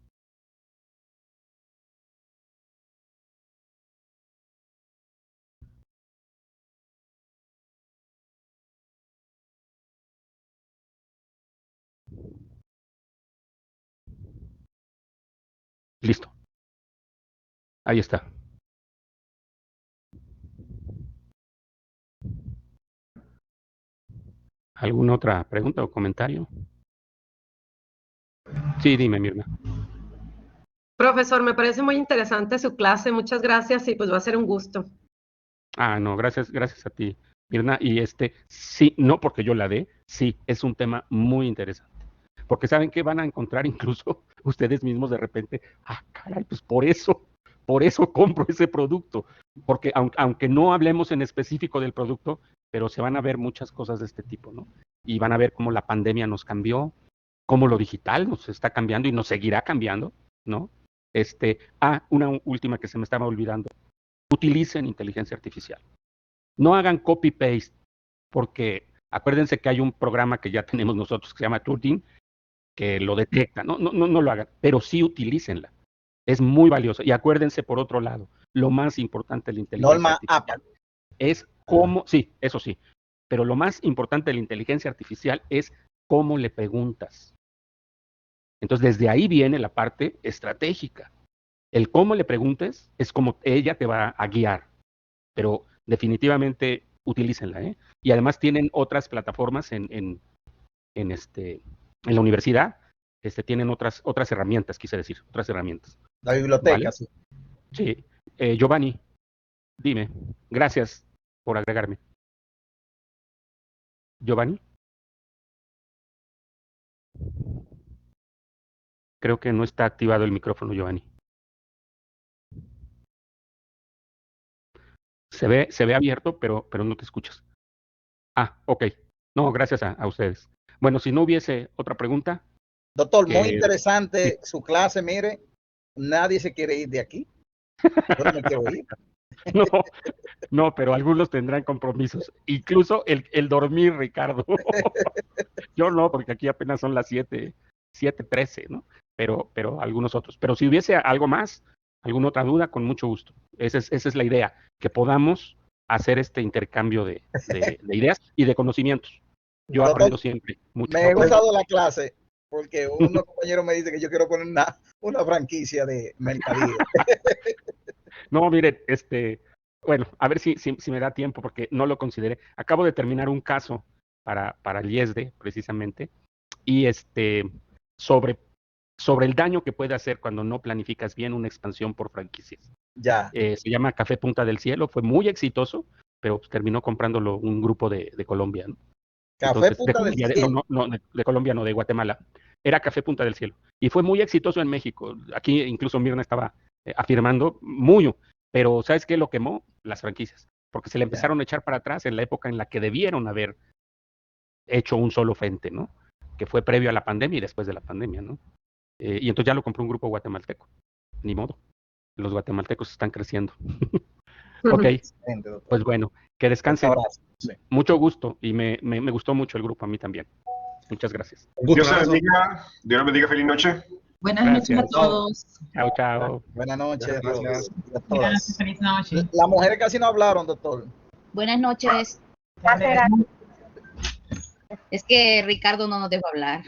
Listo. Ahí está. ¿Alguna otra pregunta o comentario? Sí, dime, Mirna. Profesor, me parece muy interesante su clase. Muchas gracias y pues va a ser un gusto. Ah, no, gracias a ti, Mirna. Y sí, no porque yo la dé, sí, es un tema muy interesante. Porque saben que van a encontrar incluso ustedes mismos de repente, caray, pues por eso compro ese producto. Porque aunque no hablemos en específico del producto, pero se van a ver muchas cosas de este tipo, ¿no? Y van a ver cómo la pandemia nos cambió, cómo lo digital nos está cambiando y nos seguirá cambiando, ¿no? Una última que se me estaba olvidando. Utilicen inteligencia artificial. No hagan copy-paste, porque acuérdense que hay un programa que ya tenemos nosotros que se llama Turing, que lo detecta. No lo hagan, pero sí utilícenla. Es muy valioso. Y acuérdense, por otro lado, lo más importante de la inteligencia artificial es cómo, sí, eso sí, pero lo más importante de la inteligencia artificial es cómo le preguntas. Entonces, desde ahí viene la parte estratégica. El cómo le preguntes es como ella te va a guiar, pero definitivamente utilícenla, ¿eh? Y además tienen otras plataformas en la universidad, tienen otras herramientas, quise decir, otras herramientas. La biblioteca, ¿Vale? sí. Sí. Giovanni, dime, gracias por agregarme. Giovanni. Creo que no está activado el micrófono, Giovanni. Se ve abierto, pero no te escuchas. Ok. No, gracias a ustedes. Bueno, si no hubiese otra pregunta. Doctor, muy interesante su clase, mire, nadie se quiere ir de aquí. Yo no me quiero ir. No, pero algunos tendrán compromisos. Incluso el dormir, Ricardo. Yo no, porque aquí apenas son las 7:13, ¿no? Pero algunos otros. Pero si hubiese algo más, alguna otra duda, con mucho gusto. Esa es la idea, que podamos hacer este intercambio de ideas y de conocimientos. Yo aprendo siempre mucho. Me he gustado la clase, porque unos compañeros me dicen que yo quiero poner una franquicia de mercadillo. No, mire, bueno, a ver si me da tiempo, porque no lo consideré. Acabo de terminar un caso para el IESDE, precisamente, y sobre el daño que puede hacer cuando no planificas bien una expansión por franquicias. Ya. Se llama Café Punta del Cielo, fue muy exitoso, pero terminó comprándolo un grupo de Colombia, ¿no? Café Entonces, Punta del Cielo. No, de Colombia, no, de Guatemala. Era Café Punta del Cielo. Y fue muy exitoso en México. Aquí incluso Mirna estaba afirmando, pero ¿sabes qué lo quemó? Las franquicias. Porque se le empezaron a echar para atrás en la época en la que debieron haber hecho un solo frente, ¿no? Que fue previo a la pandemia y después de la pandemia, ¿no? Y entonces ya lo compró un grupo guatemalteco. Ni modo. Los guatemaltecos están creciendo. Ok, pues bueno, que descansen. Sí. Mucho gusto y me gustó mucho el grupo a mí también. Muchas gracias. Dios te bendiga, feliz noche. Buenas noches a Gracias. todos. Chao, chao. Buenas noches. Gracias. A todas. Gracias, feliz noche. Las mujeres casi no hablaron, doctor. Buenas noches. Es que Ricardo no nos dejó hablar.